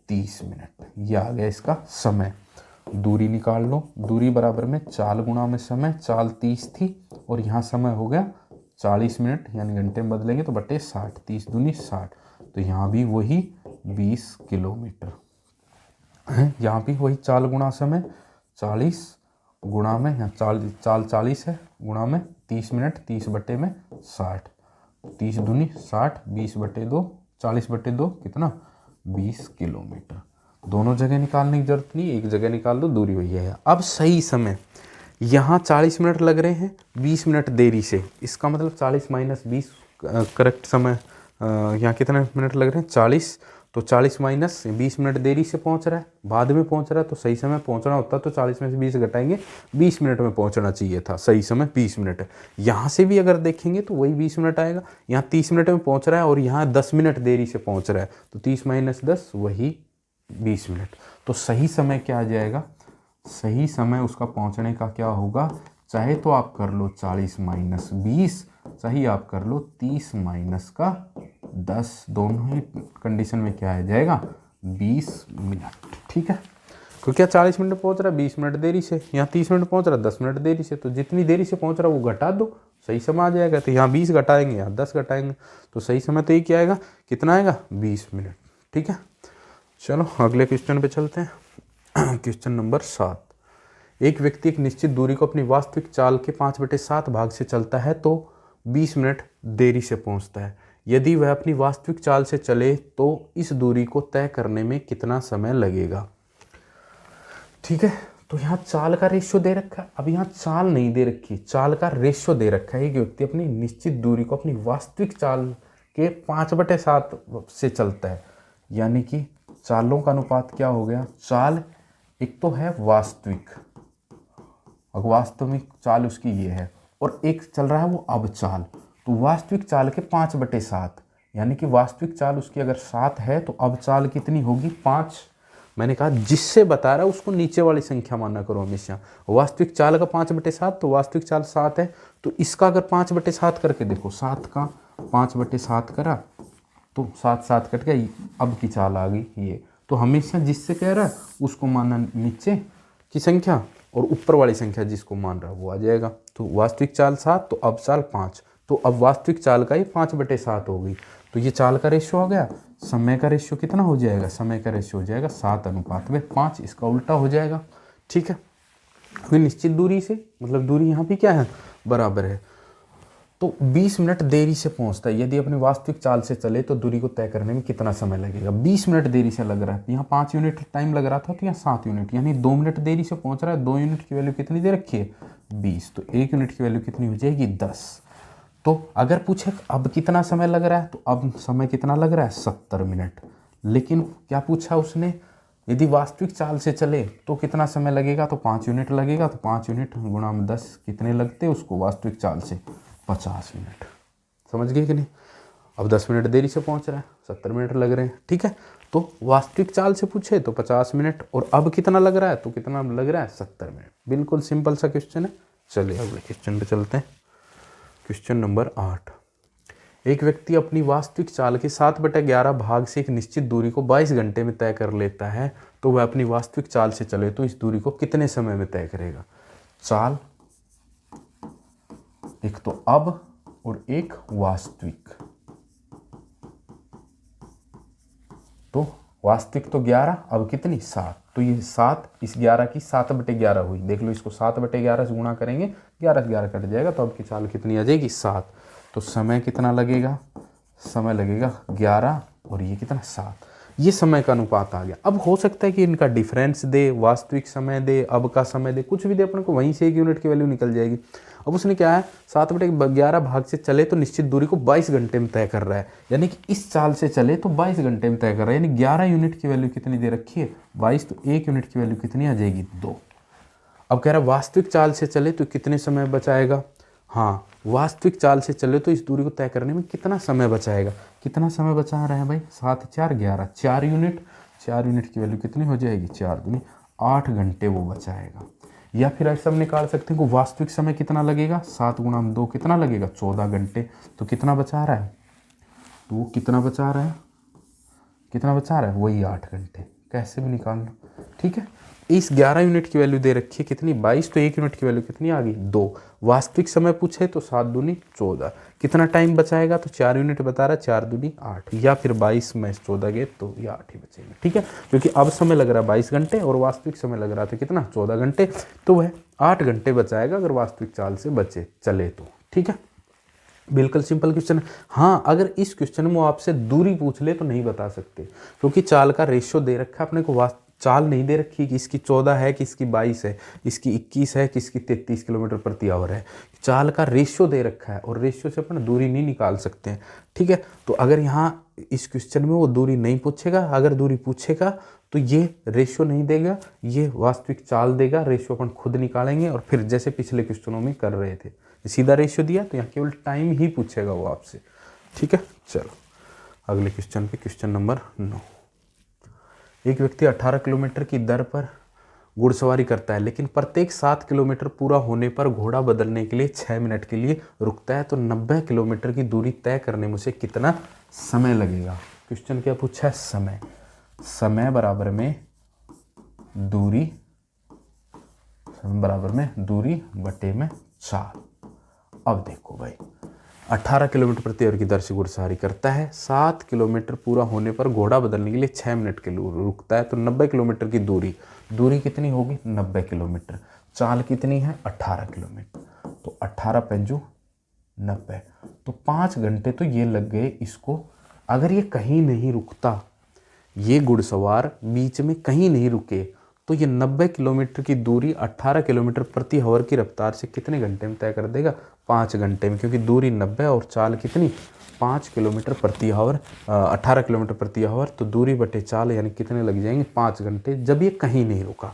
30 मिनट। ये आ गया इसका समय। दूरी निकाल लो, दूरी बराबर में चाल गुणा में समय, चाल 30 थी और यहाँ समय हो गया 40 मिनट, यानी घंटे में बदलेंगे तो बटे 60, 30 दूनी 60। तो यहाँ भी वही 20 किलोमीटर है, यहाँ भी वही चाल गुणा समय, 40 गुणा में, यहाँ चाल 40 है, गुणा में 30 मिनट, 30 बटे में 60, 30 दूनी 60, 20 बटे 2, 40 बटे 2 कितना, 20 किलोमीटर। दोनों जगह निकालने की जरूरत नहीं, एक जगह निकाल दो, दूरी वही है। अब सही समय, यहाँ 40 मिनट लग रहे हैं 20 मिनट देरी से, इसका मतलब 40 माइनस 20 करेक्ट समय, यहाँ कितने मिनट लग रहे हैं, 40। तो 40 माइनस 20 मिनट देरी से पहुँच रहा है, बाद में पहुँच रहा है, तो सही समय पहुँचना होता तो 40 में से 20 घटाएंगे, 20 मिनट में पहुँचना चाहिए था, सही समय 20 मिनट है। यहाँ से भी अगर देखेंगे तो वही 20 मिनट आएगा, यहाँ 30 मिनट में पहुँच रहा है और यहाँ 10 मिनट देरी से पहुँच रहा है, तो 30 माइनस 10 वही 20 मिनट। तो सही समय क्या आ जाएगा, सही समय उसका पहुँचने का क्या होगा, चाहे तो आप कर लो 40 माइनस 20, चाहे आप कर लो 30 माइनस का 10, दोनों ही कंडीशन में क्या आ जाएगा, 20 मिनट। ठीक है, क्योंकि क्या 40 मिनट पहुंच रहा है 20 मिनट देरी से, यहाँ 30 मिनट पहुंच रहा है 10 मिनट देरी से, तो जितनी देरी से पहुंच रहा है वो घटा दो, सही समय आ जाएगा। तो यहाँ 20 घटाएंगे, यहाँ 10 घटाएंगे, तो सही समय तो ये क्या आएगा, कितना आएगा, 20 मिनट। ठीक है, चलो अगले क्वेश्चन पे चलते हैं। Question number 7। एक व्यक्ति एक निश्चित दूरी को अपनी वास्तविक चाल के 5/7 भाग से चलता है तो 20 मिनट देरी से पहुंचता है। यदि वह अपनी वास्तविक चाल से चले तो इस दूरी को तय करने में कितना समय लगेगा। ठीक है, तो यहाँ चाल का रेशियो दे रखा है, अब यहाँ चाल नहीं दे रखी, चाल का रेशियो दे रखा है। एक व्यक्ति अपनी निश्चित दूरी को अपनी वास्तविक चाल के 5/7 से चलता है, यानी कि चालों का अनुपात क्या हो गया, चाल एक तो है वास्तविक, वास्तविक चाल उसकी ये है, और एक चल रहा है वो अब चाल, तो वास्तविक चाल के 5/7, यानी कि वास्तविक चाल उसकी अगर 7 है तो अब चाल कितनी होगी, 5। मैंने कहा जिससे बता रहा है उसको नीचे वाली संख्या माना करो हमेशा। वास्तविक चाल का 5/7, तो वास्तविक चाल 7 है, तो इसका अगर 5/7 करके देखो, 7 का 5/7 करा तो 7 7 कट गया, अब की चाल आ गई ये। तो हमेशा जिससे कह रहा है उसको मानना नीचे की संख्या, और ऊपर वाली संख्या जिसको मान रहा है वो आ जाएगा। तो वास्तविक चाल 7, तो अब चाल 5, तो अब वास्तविक चाल का ही 5/7 हो गई। तो ये चाल का रेशियो आ गया। समय का रेशियो कितना हो जाएगा, समय का रेशियो हो जाएगा 7:5, इसका उल्टा हो जाएगा। ठीक है, कोई निश्चित दूरी से, मतलब दूरी यहाँ भी क्या है, बराबर है, तो 20 मिनट देरी से पहुंचता है। यदि अपनी वास्तविक चाल से चले तो दूरी को तय करने में कितना समय लगेगा, 20 मिनट देरी से लग रहा है, यहाँ 5 यूनिट टाइम लग रहा था तो यहाँ 7 यूनिट, यानी 2 मिनट देरी से पहुंच रहा है। 2 यूनिट की वैल्यू कितनी दे रखी है, 20, तो 1 यूनिट की वैल्यू कितनी हो जाएगी, 10। तो अगर पूछे अब कितना समय लग रहा है, तो अब समय कितना लग रहा है, 70 मिनट। लेकिन क्या पूछा उसने, यदि वास्तविक चाल से चले तो कितना समय लगेगा, तो 5 यूनिट लगेगा, तो 5 यूनिट गुणा में 10 कितने लगते उसको वास्तविक चाल से, 50 मिनट। समझ गए कि नहीं। अब 10 मिनट देरी से पहुंच रहा है, 70 मिनट लग रहे हैं। ठीक है, तो वास्तविक चाल से पूछे तो 50 मिनट, और अब कितना लग रहा है, तो कितना लग रहा है, 70 मिनट। बिल्कुल सिंपल सा क्वेश्चन है। चलिए अगले क्वेश्चन पे चलते हैं। Question number 8। एक व्यक्ति अपनी वास्तविक चाल के 7/11 भाग से एक निश्चित दूरी को 22 घंटे में तय कर लेता है, तो वह अपनी वास्तविक चाल से चले तो इस दूरी को कितने समय में तय करेगा। चाल एक तो अब और एक वास्तविक। तो वास्तविक तो 11, अब कितनी 7, तो ये 7 इस 11 की 7/11 हुई। देख लो इसको 7/11 से गुणा करेंगे, 11 से 11 कट जाएगा, तो अब की चाल कितनी आ जाएगी 7। तो समय कितना लगेगा, समय लगेगा 11 और ये कितना 7। ये समय का अनुपात आ गया। अब हो सकता है कि इनका डिफरेंस दे, वास्तविक समय दे, अब का समय दे, कुछ भी दे, अपन को वहीं से 1 यूनिट की वैल्यू निकल जाएगी। अब उसने क्या है 7/11 भाग से चले तो निश्चित दूरी को 22 घंटे में तय कर रहा है, यानी कि इस चाल से चले तो 22 घंटे में तय कर रहा है, यानी 11 यूनिट की वैल्यू कितनी दे रखी है 22, तो 1 यूनिट की वैल्यू कितनी आ जाएगी 2। अब कह रहा है वास्तविक चाल से चले तो कितने समय बचाएगा। हाँ, वास्तविक चाल से चले तो इस दूरी को तय करने में कितना समय बचाएगा। कितना समय बचा रहे हैं भाई 7 4 11, 4 यूनिट। 4 यूनिट की वैल्यू कितनी हो जाएगी 4 दूनी 8 घंटे वो बचाएगा। या फिर ऐसा हम निकाल सकते हैं कि वास्तविक समय कितना लगेगा 7 × 2 कितना लगेगा 14 घंटे। तो कितना बचा रहा है, तो वो कितना बचा रहा है, कितना बचा रहा है वही 8 घंटे। कैसे भी निकाल लो, ठीक है। इस 11 यूनिट की वैल्यू दे रखी है कितनी 22, तो 1 यूनिट की वैल्यू कितनी आ गई 2। वास्तविक समय पूछे तो 7 दूनी 14। कितना टाइम बचाएगा, तो 4 यूनिट बता रहा है, 4 दूनी 8, या फिर 22 में 14 गए तो ये 8 ही बचेंगे, ठीक है। क्योंकि अब समय लग रहा है 22 घंटे और वास्तविक समय लग रहा था कितना 14 घंटे, तो वह 8 घंटे बचाएगा अगर वास्तविक चाल से बचे चले तो, ठीक है। बिल्कुल सिंपल क्वेश्चन। हाँ, अगर इस क्वेश्चन में वो आपसे दूरी पूछ ले तो नहीं बता सकते, क्योंकि चाल का रेशियो दे रखा है अपने को। चाल नहीं दे रखी कि इसकी 14 है कि इसकी 22 है, इसकी 21 है कि इसकी 33 किलोमीटर प्रति आवर है। चाल का रेशियो दे रखा है और रेशियो से अपन दूरी नहीं निकाल सकते हैं, ठीक है। तो अगर यहाँ इस क्वेश्चन में वो दूरी नहीं पूछेगा, अगर दूरी पूछेगा तो ये रेशियो नहीं देगा, ये वास्तविक चाल देगा। रेशियो अपन खुद निकालेंगे और फिर जैसे पिछले क्वेश्चनों में कर रहे थे, सीधा रेशियो दिया तो यहाँ केवल टाइम ही पूछेगा वो आपसे, ठीक है। चलो अगले क्वेश्चन पे, क्वेश्चन नंबर 9। एक व्यक्ति 18 किलोमीटर की दर पर घुड़सवारी करता है, लेकिन प्रत्येक 7 किलोमीटर पूरा होने पर घोड़ा बदलने के लिए 6 मिनट के लिए रुकता है, तो 90 किलोमीटर की दूरी तय करने में उसे कितना समय लगेगा। क्वेश्चन क्या पूछा है, समय। समय बराबर में दूरी, समय बराबर में दूरी बटे में चाल। अब देखो भाई 18 किलोमीटर प्रति आवर की दर से घुड़सवारी करता है, 7 किलोमीटर पूरा होने पर घोड़ा बदलने के लिए 6 मिनट के लिए रुकता है, तो 90 किलोमीटर की दूरी कितनी होगी 90 किलोमीटर। चाल कितनी है 18 किलोमीटर, तो 18 पंजू 90, तो 5 घंटे तो ये लग गए इसको। अगर ये कहीं नहीं रुकता, ये घुड़सवार बीच में कहीं नहीं रुके, तो ये 90 किलोमीटर की दूरी 18 किलोमीटर प्रति आवर की रफ्तार से कितने घंटे में तय कर देगा 5 घंटे में, क्योंकि दूरी 90 और चाल कितनी 5 किलोमीटर प्रति आवर, 18 किलोमीटर प्रति आवर, तो दूरी बटे चाल यानी कितने लग जाएंगे 5 घंटे, जब ये कहीं नहीं रुका।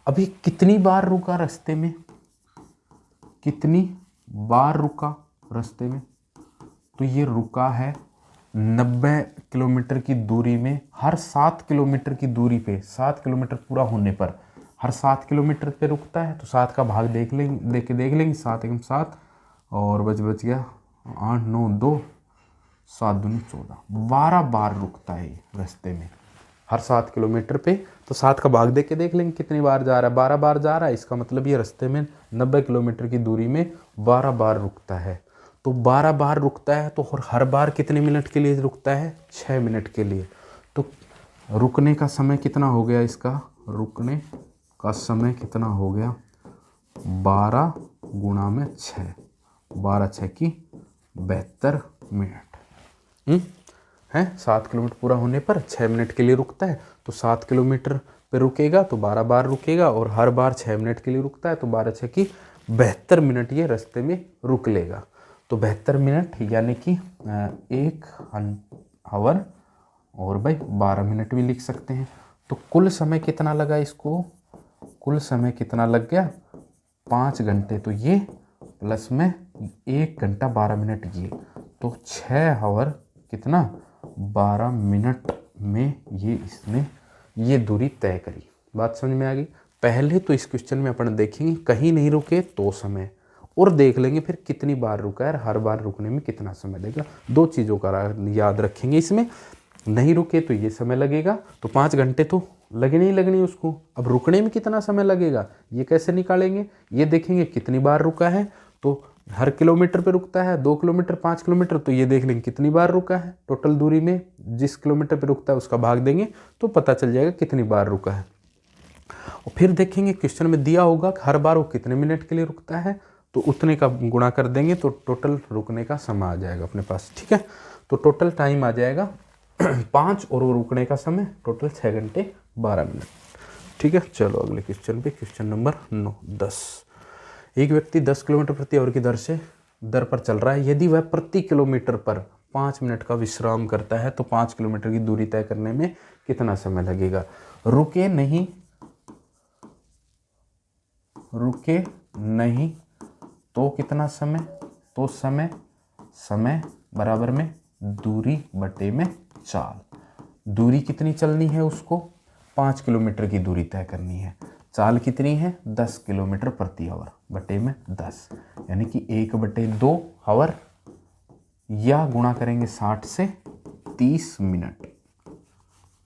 अब ये कितनी बार रुका रास्ते में, कितनी बार रुका रास्ते में, तो ये रुका है 90 किलोमीटर की दूरी में, हर 7 किलोमीटर की दूरी पे, 7 किलोमीटर पूरा होने पर हर 7 किलोमीटर पे रुकता है। तो 7 का भाग देख लेंगे 7 एकम 7 और बच गया 8 9 2 7 दूनी 14, 12 बार रुकता है रास्ते में हर 7 किलोमीटर पे। तो 7 का भाग देख लेंगे कितनी बार जा रहा है, 12 बार जा रहा है। इसका मतलब ये रास्ते में 90 किलोमीटर की दूरी में 12 बार रुकता है। तो 12 बार रुकता है, तो हर बार कितने मिनट के लिए रुकता है 6 मिनट के लिए। तो रुकने का समय कितना हो गया, इसका रुकने का समय कितना हो गया 12 गुणा में 6, 12 6 की 72 मिनट है। 7 किलोमीटर पूरा होने पर 6 मिनट के लिए रुकता है, तो 7 किलोमीटर पे रुकेगा तो 12 बार रुकेगा, और हर बार 6 मिनट के लिए रुकता है, तो 12 6 की 72 मिनट ये रास्ते में रुक लेगा। तो 72 मिनट यानी कि 1 आवर और भाई 12 मिनट भी लिख सकते हैं। तो कुल समय कितना लगा इसको, कुल समय कितना लग गया 5 घंटे, तो ये प्लस में 1 घंटा 12 मिनट, ये तो 6 आवर कितना 12 मिनट में ये इसने ये दूरी तय करी। बात समझ में आ गई। पहले तो इस क्वेश्चन में अपन देखेंगे कहीं नहीं रुके तो समय, और देख लेंगे फिर कितनी बार रुका है, हर बार रुकने में कितना समय लगेगा। दो चीज़ों का याद रखेंगे इसमें, नहीं रुके तो ये समय लगेगा, तो 5 घंटे तो लगने ही लगने उसको। अब रुकने में कितना समय लगेगा ये कैसे निकालेंगे, ये देखेंगे कितनी बार रुका है, तो हर किलोमीटर पे रुकता है, 2 किलोमीटर 5 किलोमीटर, तो ये देख लेंगे कितनी बार रुका है टोटल दूरी में, जिस किलोमीटर पे रुकता है उसका भाग देंगे तो पता चल जाएगा कितनी बार रुका है। और फिर देखेंगे क्वेश्चन में दिया होगा कि हर बार वो कितने मिनट के लिए रुकता है, तो उतने का गुणा कर देंगे तो टोटल रुकने का समय आ जाएगा अपने पास। ठीक है, तो टोटल टाइम आ जाएगा 5 और वो रुकने का समय टोटल 6 घंटे 12 मिनट। ठीक है, चलो अगले क्वेश्चन पे, क्वेश्चन नंबर 9 10। एक व्यक्ति 10 किलोमीटर प्रति आवर की दर पर चल रहा है। यदि वह प्रति किलोमीटर पर 5 मिनट का विश्राम करता है तो 5 किलोमीटर की दूरी तय करने में कितना समय लगेगा। रुके नहीं तो कितना समय, तो समय बराबर में दूरी बटे में चाल। दूरी कितनी चलनी है उसको, 5 किलोमीटर की दूरी तय करनी है। चाल कितनी है, 10 किलोमीटर प्रति आवर बटे में 10, यानी कि 1/2 आवर, या गुणा करेंगे 60 से 30 मिनट।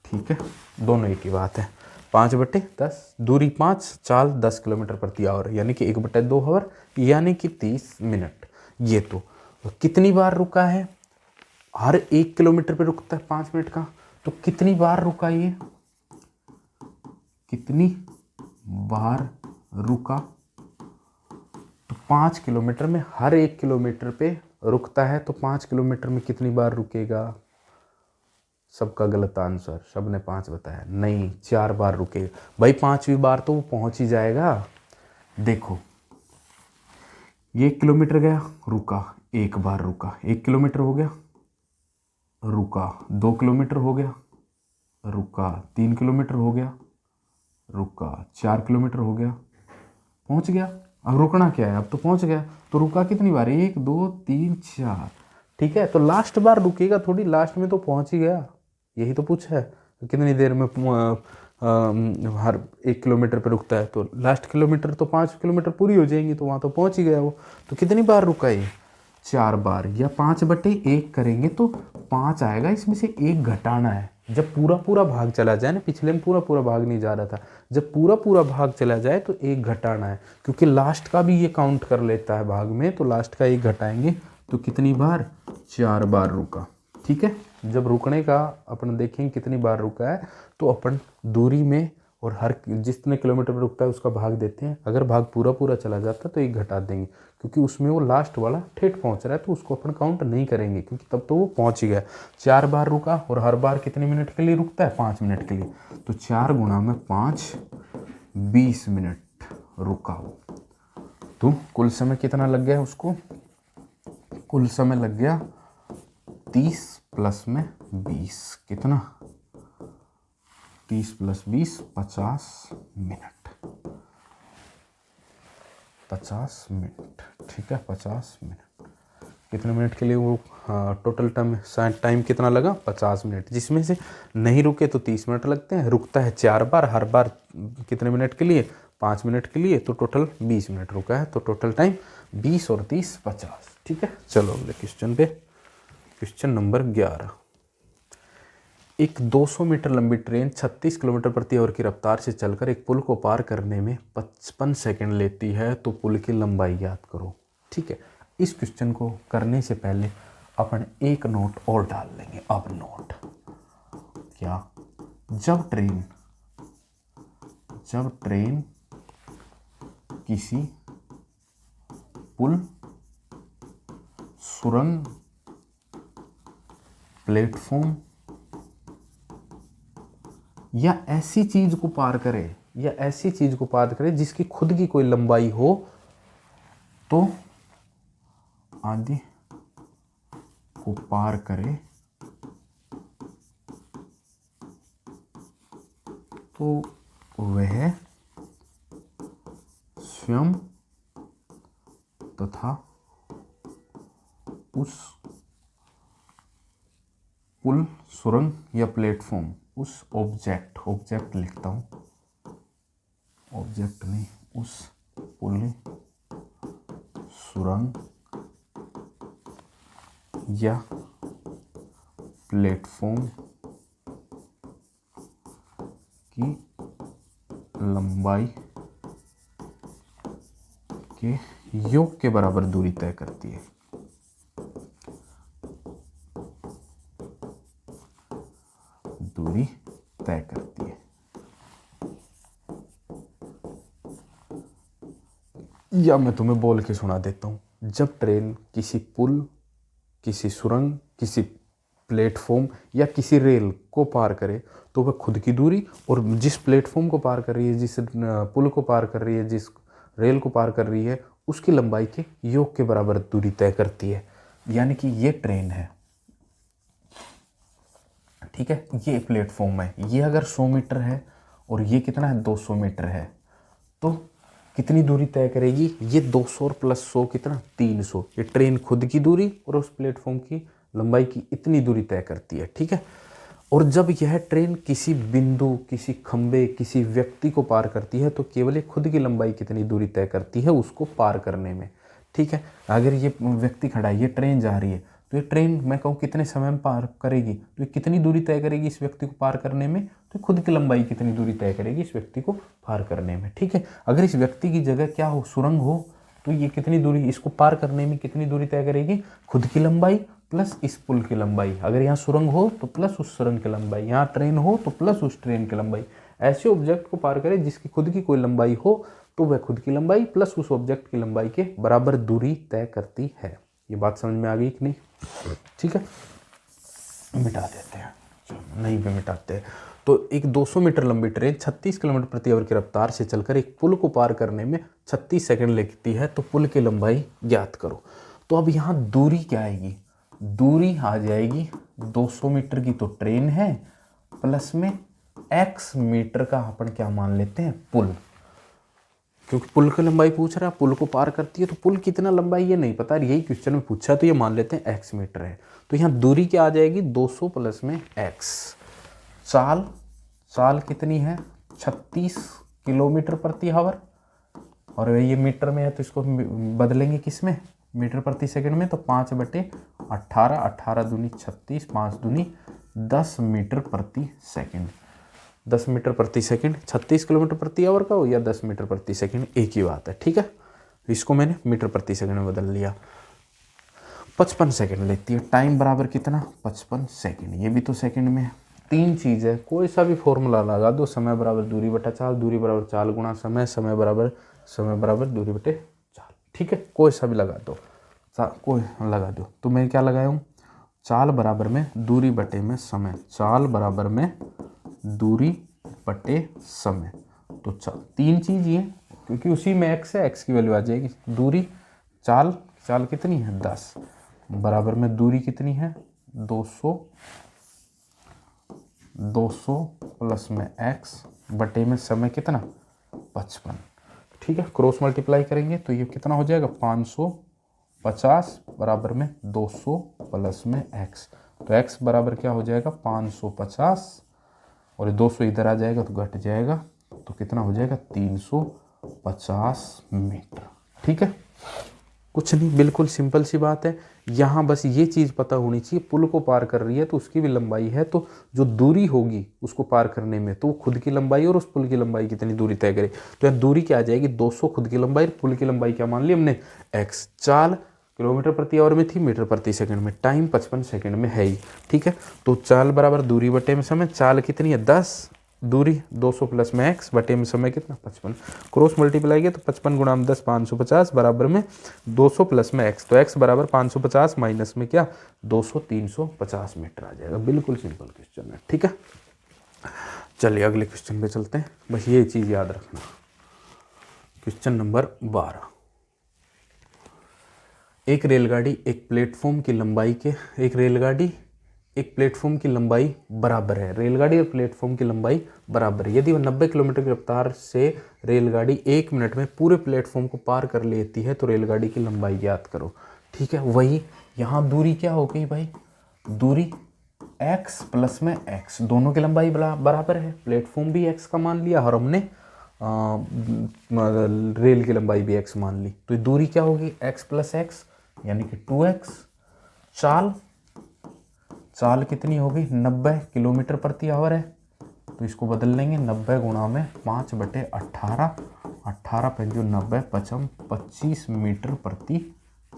ठीक है, दोनों एक ही बात है। 5/10, दूरी 5, चाल 10 किलोमीटर प्रति आवर, यानी कि 1/2 आवर, यानी कि 30 मिनट। ये तो कितनी बार रुका है, हर 1 किलोमीटर पे रुकता है 5 मिनट का, तो कितनी बार रुका ये, कितनी बार रुका, तो 5 किलोमीटर में हर 1 किलोमीटर पे रुकता है, तो 5 किलोमीटर में कितनी बार रुकेगा। सबका गलत आंसर, सब ने 5 बताया, नहीं 4 बार रुकेगा। भाई 5वीं बार तो वो पहुंच ही जाएगा। देखो ये 1 किलोमीटर गया, रुका, 1 बार रुका, 1 किलोमीटर हो गया, रुका, 2 किलोमीटर हो गया, रुका, 3 किलोमीटर हो गया, रुका, 4 किलोमीटर हो गया, पहुंच गया। अब रुकना क्या है, अब तो पहुंच गया, तो रुका कितनी बार, 1 2 3 4। ठीक है, तो लास्ट बार रुकेगा थोड़ी, लास्ट में तो पहुंच ही गया, यही तो पूछा है कितनी देर में हर 1 किलोमीटर पे रुकता है, तो लास्ट किलोमीटर तो 5 किलोमीटर पूरी हो जाएंगी, तो वहाँ तो पहुंच ही गया वो। तो कितनी बार रुका ये, 4 बार, या 5/1 करेंगे तो 5 आएगा, इसमें से 1 घटाना है। जब पूरा पूरा भाग चला जाए ना, पिछले में पूरा पूरा भाग नहीं जा रहा था, जब पूरा पूरा भाग चला जाए तो 1 घटाना है, क्योंकि लास्ट का भी ये काउंट कर लेता है भाग में, तो लास्ट का 1 घटाएंगे तो कितनी बार, 4 बार रुका। ठीक है, जब रुकने का अपन देखेंगे कितनी बार रुका है, तो अपन दूरी में और हर जितने किलोमीटर पर रुकता है उसका भाग देते हैं। अगर भाग पूरा पूरा चला जाता तो 1 घटा देंगे, क्योंकि उसमें वो लास्ट वाला ठेठ पहुंच रहा है, तो उसको अपन काउंट नहीं करेंगे, क्योंकि तब तो वो पहुंच ही गया। 4 बार रुका, और हर बार कितने मिनट के लिए रुकता है, 5 मिनट के लिए, तो 4 गुणा में 5 20 मिनट रुका वो। तो कुल समय कितना लग गया उसको, कुल समय लग गया 30 प्लस में 20, कितना, 30 प्लस 20 50 मिनट, 50 मिनट। ठीक है, 50 मिनट, कितने मिनट के लिए वो, टोटल टाइम कितना लगा, 50 मिनट, जिसमें से नहीं रुके तो 30 मिनट लगते हैं, रुकता है 4 बार, हर बार कितने मिनट के लिए, 5 मिनट के लिए, तो टोटल 20 मिनट रुका है, तो टोटल टाइम 20 और 30 50। ठीक है, चलो अगले क्वेश्चन पे, क्वेश्चन नंबर 11। एक 200 मीटर लंबी ट्रेन 36 किलोमीटर प्रति आवर की रफ्तार से चलकर एक पुल को पार करने में 55 सेकंड लेती है, तो पुल की लंबाई याद करो। ठीक है, इस क्वेश्चन को करने से पहले अपन एक नोट और डाल लेंगे। अब नोट क्या, जब ट्रेन किसी पुल, सुरंग, प्लेटफॉर्म या ऐसी चीज को पार करे, जिसकी खुद की कोई लंबाई हो, तो आदि को पार करे, तो वह स्वयं तथा उस पुल, सुरंग या प्लेटफॉर्म, उस ऑब्जेक्ट लिखता हूं, ऑब्जेक्ट नहीं, उस पुल, सुरंग या प्लेटफॉर्म की लंबाई के योग के बराबर दूरी तय करती है। दूरी तय करती है। या मैं तुम्हें बोल के सुना देता हूं। जब ट्रेन किसी पुल, किसी सुरंग, किसी प्लेटफॉर्म या किसी रेल को पार करे तो वह खुद की दूरी और जिस प्लेटफॉर्म को पार कर रही है, जिस पुल को पार कर रही है, जिस रेल को पार कर रही है, उसकी लंबाई के योग के बराबर दूरी तय करती है। यानी कि ये ट्रेन है, ठीक है, ये प्लेटफॉर्म है, ये अगर 100 मीटर है और ये कितना है 200 मीटर है, तो कितनी दूरी तय करेगी? ये 200 और प्लस 100 कितना 300। ये ट्रेन खुद की दूरी और उस प्लेटफॉर्म की लंबाई की इतनी दूरी तय करती है, ठीक है। और जब यह ट्रेन किसी बिंदु, किसी खंबे, किसी व्यक्ति को पार करती है तो केवल ये खुद की लंबाई कितनी दूरी तय करती है उसको पार करने में, ठीक है। अगर ये व्यक्ति खड़ा है, ये ट्रेन जा रही है, तो ये ट्रेन मैं कहूँ कितने समय में पार करेगी, तो ये कितनी दूरी तय करेगी इस व्यक्ति को पार करने में, तो खुद की लंबाई कितनी दूरी तय करेगी इस व्यक्ति को पार करने में, ठीक है। अगर इस व्यक्ति की जगह क्या हो, सुरंग हो, तो ये कितनी दूरी इसको पार करने में कितनी दूरी तय करेगी? खुद की लंबाई प्लस इस पुल की लंबाई। अगर यहाँ सुरंग हो तो प्लस उस सुरंग की लंबाई, यहाँ ट्रेन हो तो प्लस उस ट्रेन की लंबाई। ऐसे ऑब्जेक्ट को पार करे जिसकी खुद की कोई लंबाई हो तो वह खुद की लंबाई प्लस उस ऑब्जेक्ट की लंबाई के बराबर दूरी तय करती है। ये बात समझ में आ गई कि नहीं? ठीक है, मिटा देते हैं, नहीं भी मिटाते हैं। तो एक 200 मीटर लंबी ट्रेन 36 किलोमीटर प्रति आवर की रफ्तार से चलकर एक पुल को पार करने में 36 सेकंड लगती है, तो पुल की लंबाई ज्ञात करो। तो अब यहाँ दूरी क्या आएगी? दूरी आ जाएगी 200 मीटर की तो ट्रेन है, प्लस में x मीटर का अपन क्या मान लेते हैं, पुल, क्योंकि पुल की लंबाई पूछ रहा है, पुल को पार करती है तो पुल कितना लंबाई ये नहीं पता, यही क्वेश्चन में पूछा है, तो ये मान लेते हैं x मीटर है। तो यहाँ दूरी क्या आ जाएगी? 200 प्लस में x। चाल कितनी है? 36 किलोमीटर प्रति आवर, और ये मीटर में है तो इसको बदलेंगे किस में, मीटर प्रति सेकंड में, तो 5/18, 18 दूनी 36, 5 दूनी 10 मीटर प्रति सेकंड। 10 मीटर प्रति सेकंड 36 किलोमीटर प्रति आवर का हो या 10 मीटर प्रति सेकंड, एक ही बात है, ठीक है। इसको मैंने मीटर प्रति सेकंड में बदल लिया। 55 सेकंड लेती है, टाइम बराबर कितना, 55 सेकंड। ये भी तो सेकंड में है। तीन चीज़ है, कोई सा भी फॉर्मूला लगा दो, समय बराबर दूरी बटा चाल, दूरी बराबर चाल गुणा समय, समय बराबर दूरी बटे चाल, ठीक है, कोई सा भी लगा दो, कोई लगा दो। तो मैं क्या लगाया हूँ, चाल बराबर में दूरी बटे में समय, चाल बराबर में दूरी बटे समय। तो तीन चीज ये, क्योंकि उसी में x है, x की वैल्यू आ जाएगी। दूरी चाल कितनी है 10, बराबर में दूरी कितनी है 200 प्लस में x बटे में समय कितना 55, ठीक है। क्रॉस मल्टीप्लाई करेंगे तो ये कितना हो जाएगा 550 बराबर में 200 प्लस में x, तो x बराबर क्या हो जाएगा 550, और 200 इधर आ जाएगा तो घट जाएगा, तो कितना हो जाएगा 350 मीटर, ठीक है। कुछ नहीं, बिल्कुल सिंपल सी बात है। यहाँ बस ये चीज़ पता होनी चाहिए, पुल को पार कर रही है तो उसकी भी लंबाई है, तो जो दूरी होगी उसको पार करने में, तो वो खुद की लंबाई और उस पुल की लंबाई कितनी दूरी तय करे। तो यहाँ दूरी क्या आ जाएगी 200 खुद की लंबाई, पुल की लंबाई क्या मान ली हमने x। चाल किलोमीटर प्रति आवर में थी, मीटर प्रति सेकंड में, टाइम 55 सेकंड में है ही, ठीक है। तो चाल बराबर दूरी बटे में समय, चाल कितनी है 10, दूरी 200 प्लस में x बटे में समय कितना 55, क्रॉस मल्टीप्लाई किया तो 55 गुणा 10 550 बराबर में 200 प्लस में x, तो x बराबर 550 माइनस में क्या 200, 350 मीटर आ जाएगा। बिल्कुल सिंपल क्वेश्चन है, ठीक है। चलिए अगले क्वेश्चन पे चलते हैं, बस ये चीज़ याद रखना। क्वेश्चन नंबर 12, एक रेलगाड़ी एक प्लेटफॉर्म की लंबाई बराबर है। रेलगाड़ी और प्लेटफॉर्म की लंबाई बराबर है। यदि वह 90 किलोमीटर की रफ्तार से रेलगाड़ी 1 मिनट में पूरे प्लेटफॉर्म को पार कर लेती है तो रेलगाड़ी की लंबाई ज्ञात करो, ठीक है। वही यहाँ दूरी क्या हो गई भाई, दूरी x प्लस में x, दोनों की लंबाई बराबर है, प्लेटफॉर्म भी x का मान लिया और हमने रेल की लंबाई भी x मान ली, तो ये दूरी क्या होगी x प्लस एक्स यानी कि 2x। चाल कितनी होगी 90 किलोमीटर प्रति आवर है, तो इसको बदल लेंगे 90 गुणा में 5/18, 18 पंजो 90 पचम 25 मीटर प्रति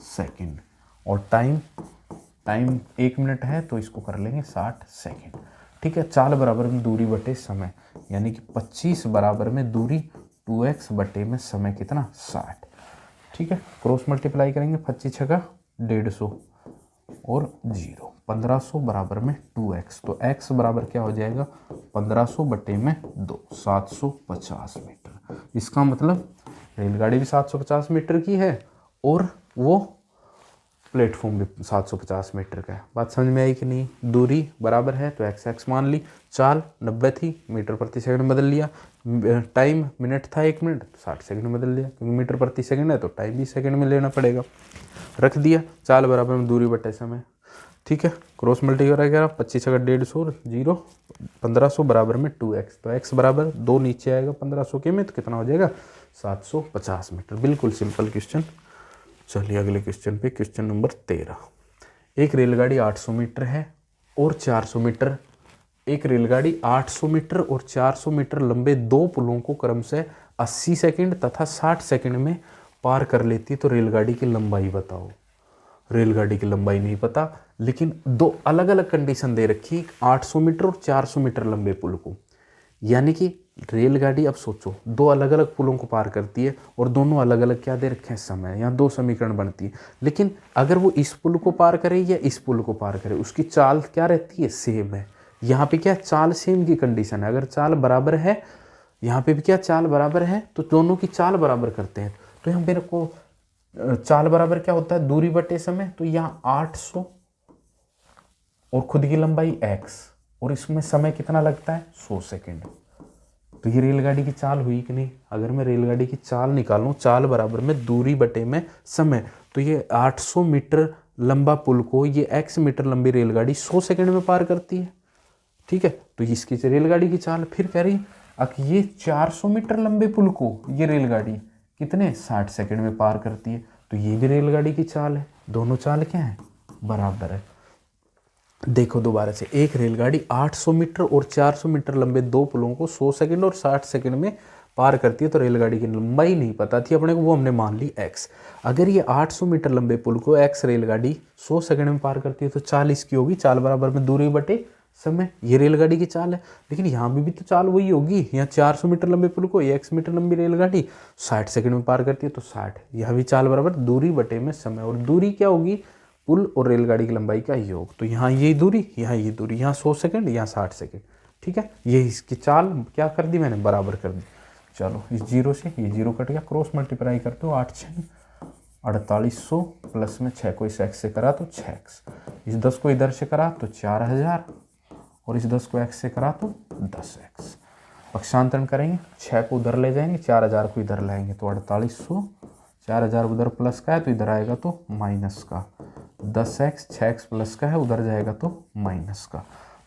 सेकंड। और टाइम 1 मिनट है तो इसको कर लेंगे 60 सेकंड। ठीक है, चाल बराबर में दूरी बटे समय, यानी कि 25 बराबर में दूरी 2x बटे में समय कितना 60। ठीक है, क्रॉस मल्टीप्लाई करेंगे 25 छका 150 और 0, 1500 बराबर में 2x, तो x बराबर क्या हो जाएगा 1500 बटे में 2, 750 मीटर। इसका मतलब रेलगाड़ी भी 750 मीटर की है और वो प्लेटफॉर्म भी 750 मीटर का है। बात समझ में आई कि नहीं? दूरी बराबर है तो x मान ली, चाल 90 थी मीटर प्रति सेकंड में बदल लिया, टाइम मिनट था 1 मिनट तो 60 सेकंड में बदल लिया, क्योंकि मीटर प्रति सेकंड है तो टाइम भी सेकंड में लेना पड़ेगा। रख दिया, चाल बराबर में दूरी बटे समय। ठीक है, क्रॉस मल्टीप्लाई करा 25 अगर 150 और 0, 1500 बराबर में 2x, तो x बराबर 2 नीचे आएगा 1500 के में, तो कितना हो जाएगा 750 मीटर। बिल्कुल सिंपल क्वेश्चन। चलिए अगले क्वेश्चन पे, क्वेश्चन नंबर 13। एक रेलगाड़ी 800 मीटर है और 400 मीटर, एक रेलगाड़ी 800 मीटर और 400 मीटर लंबे दो पुलों को क्रमशः 80 सेकंड तथा 60 सेकंड में पार कर लेती है, तो रेलगाड़ी की लंबाई बताओ। रेलगाड़ी की लंबाई नहीं पता, लेकिन दो अलग अलग कंडीशन दे रखी, 800 मीटर और 400 मीटर लंबे पुल को, यानी कि रेलगाड़ी, अब सोचो दो अलग अलग पुलों को पार करती है और दोनों अलग अलग क्या दे रखे हैं समय, यहाँ दो समीकरण बनती है। लेकिन अगर वो इस पुल को पार करे या इस पुल को पार करे, उसकी चाल क्या रहती है सेम है। यहाँ पे क्या चाल सेम की कंडीशन है, अगर चाल बराबर है यहाँ पे भी क्या चाल बराबर है तो दोनों की चाल बराबर करते हैं। तो यहाँ मेरे को चाल बराबर क्या होता है दूरी बटे समय, तो यहाँ 800 और खुद की लंबाई x और इसमें समय कितना लगता है 100 सेकंड। तो ये रेलगाड़ी की चाल हुई कि नहीं? अगर मैं रेलगाड़ी की चाल निकालूं, चाल बराबर में दूरी बटे में समय, तो ये 800 मीटर लंबा पुल को ये x मीटर लंबी रेलगाड़ी 100 सेकंड में पार करती है। ठीक है, तो इसकी रेलगाड़ी की चाल फिर कह रही अब ये 400 मीटर लंबे पुल को ये रेलगाड़ी कितने 60 सेकंड में पार करती है, तो ये भी रेलगाड़ी की चाल है। दोनों चाल क्या है बराबर है। देखो दोबारा से, एक रेलगाड़ी 800 मीटर और 400 मीटर लंबे दो पुलों को 100 सेकंड और 60 सेकंड में पार करती है, तो रेलगाड़ी की लंबाई नहीं पता थी अपने को, वो हमने मान ली x। अगर ये 800 मीटर लंबे पुल को x रेलगाड़ी 100 सेकंड में पार करती है, तो चाल इसकी होगी चाल बराबर में दूरी बटे समय, ये रेलगाड़ी की चाल है। लेकिन यहाँ भी तो चाल वही होगी, यहाँ 400 मीटर लंबे पुल को x मीटर लंबी रेलगाड़ी 60 सेकंड में पार करती है, तो 60, यहाँ भी चाल बराबर दूरी बटे में समय, और दूरी क्या होगी पुल और रेलगाड़ी की लंबाई का योग। तो यहाँ ये दूरी, यहाँ ये दूरी, यहाँ 100 सेकंड, यहाँ 60 सेकंड। ठीक है, ये इसकी चाल क्या कर दी मैंने बराबर कर दी। चलो इस जीरो से ये जीरो कट गया, क्रॉस मल्टीप्लाई करते हो 8 6 4800 प्लस में 6 को इस x से करा तो 6x, इस 10 को इधर से करा तो 4000 और इस 10 को x से करा तो 10x। पक्षांतरण करेंगे, 6 को उधर ले जाएंगे, 4000 को इधर लाएंगे तो 4800, 4000 उधर प्लस का है तो इधर आएगा तो माइनस का, 10x 6x प्लस का है उधर जाएगा तो माइनस का।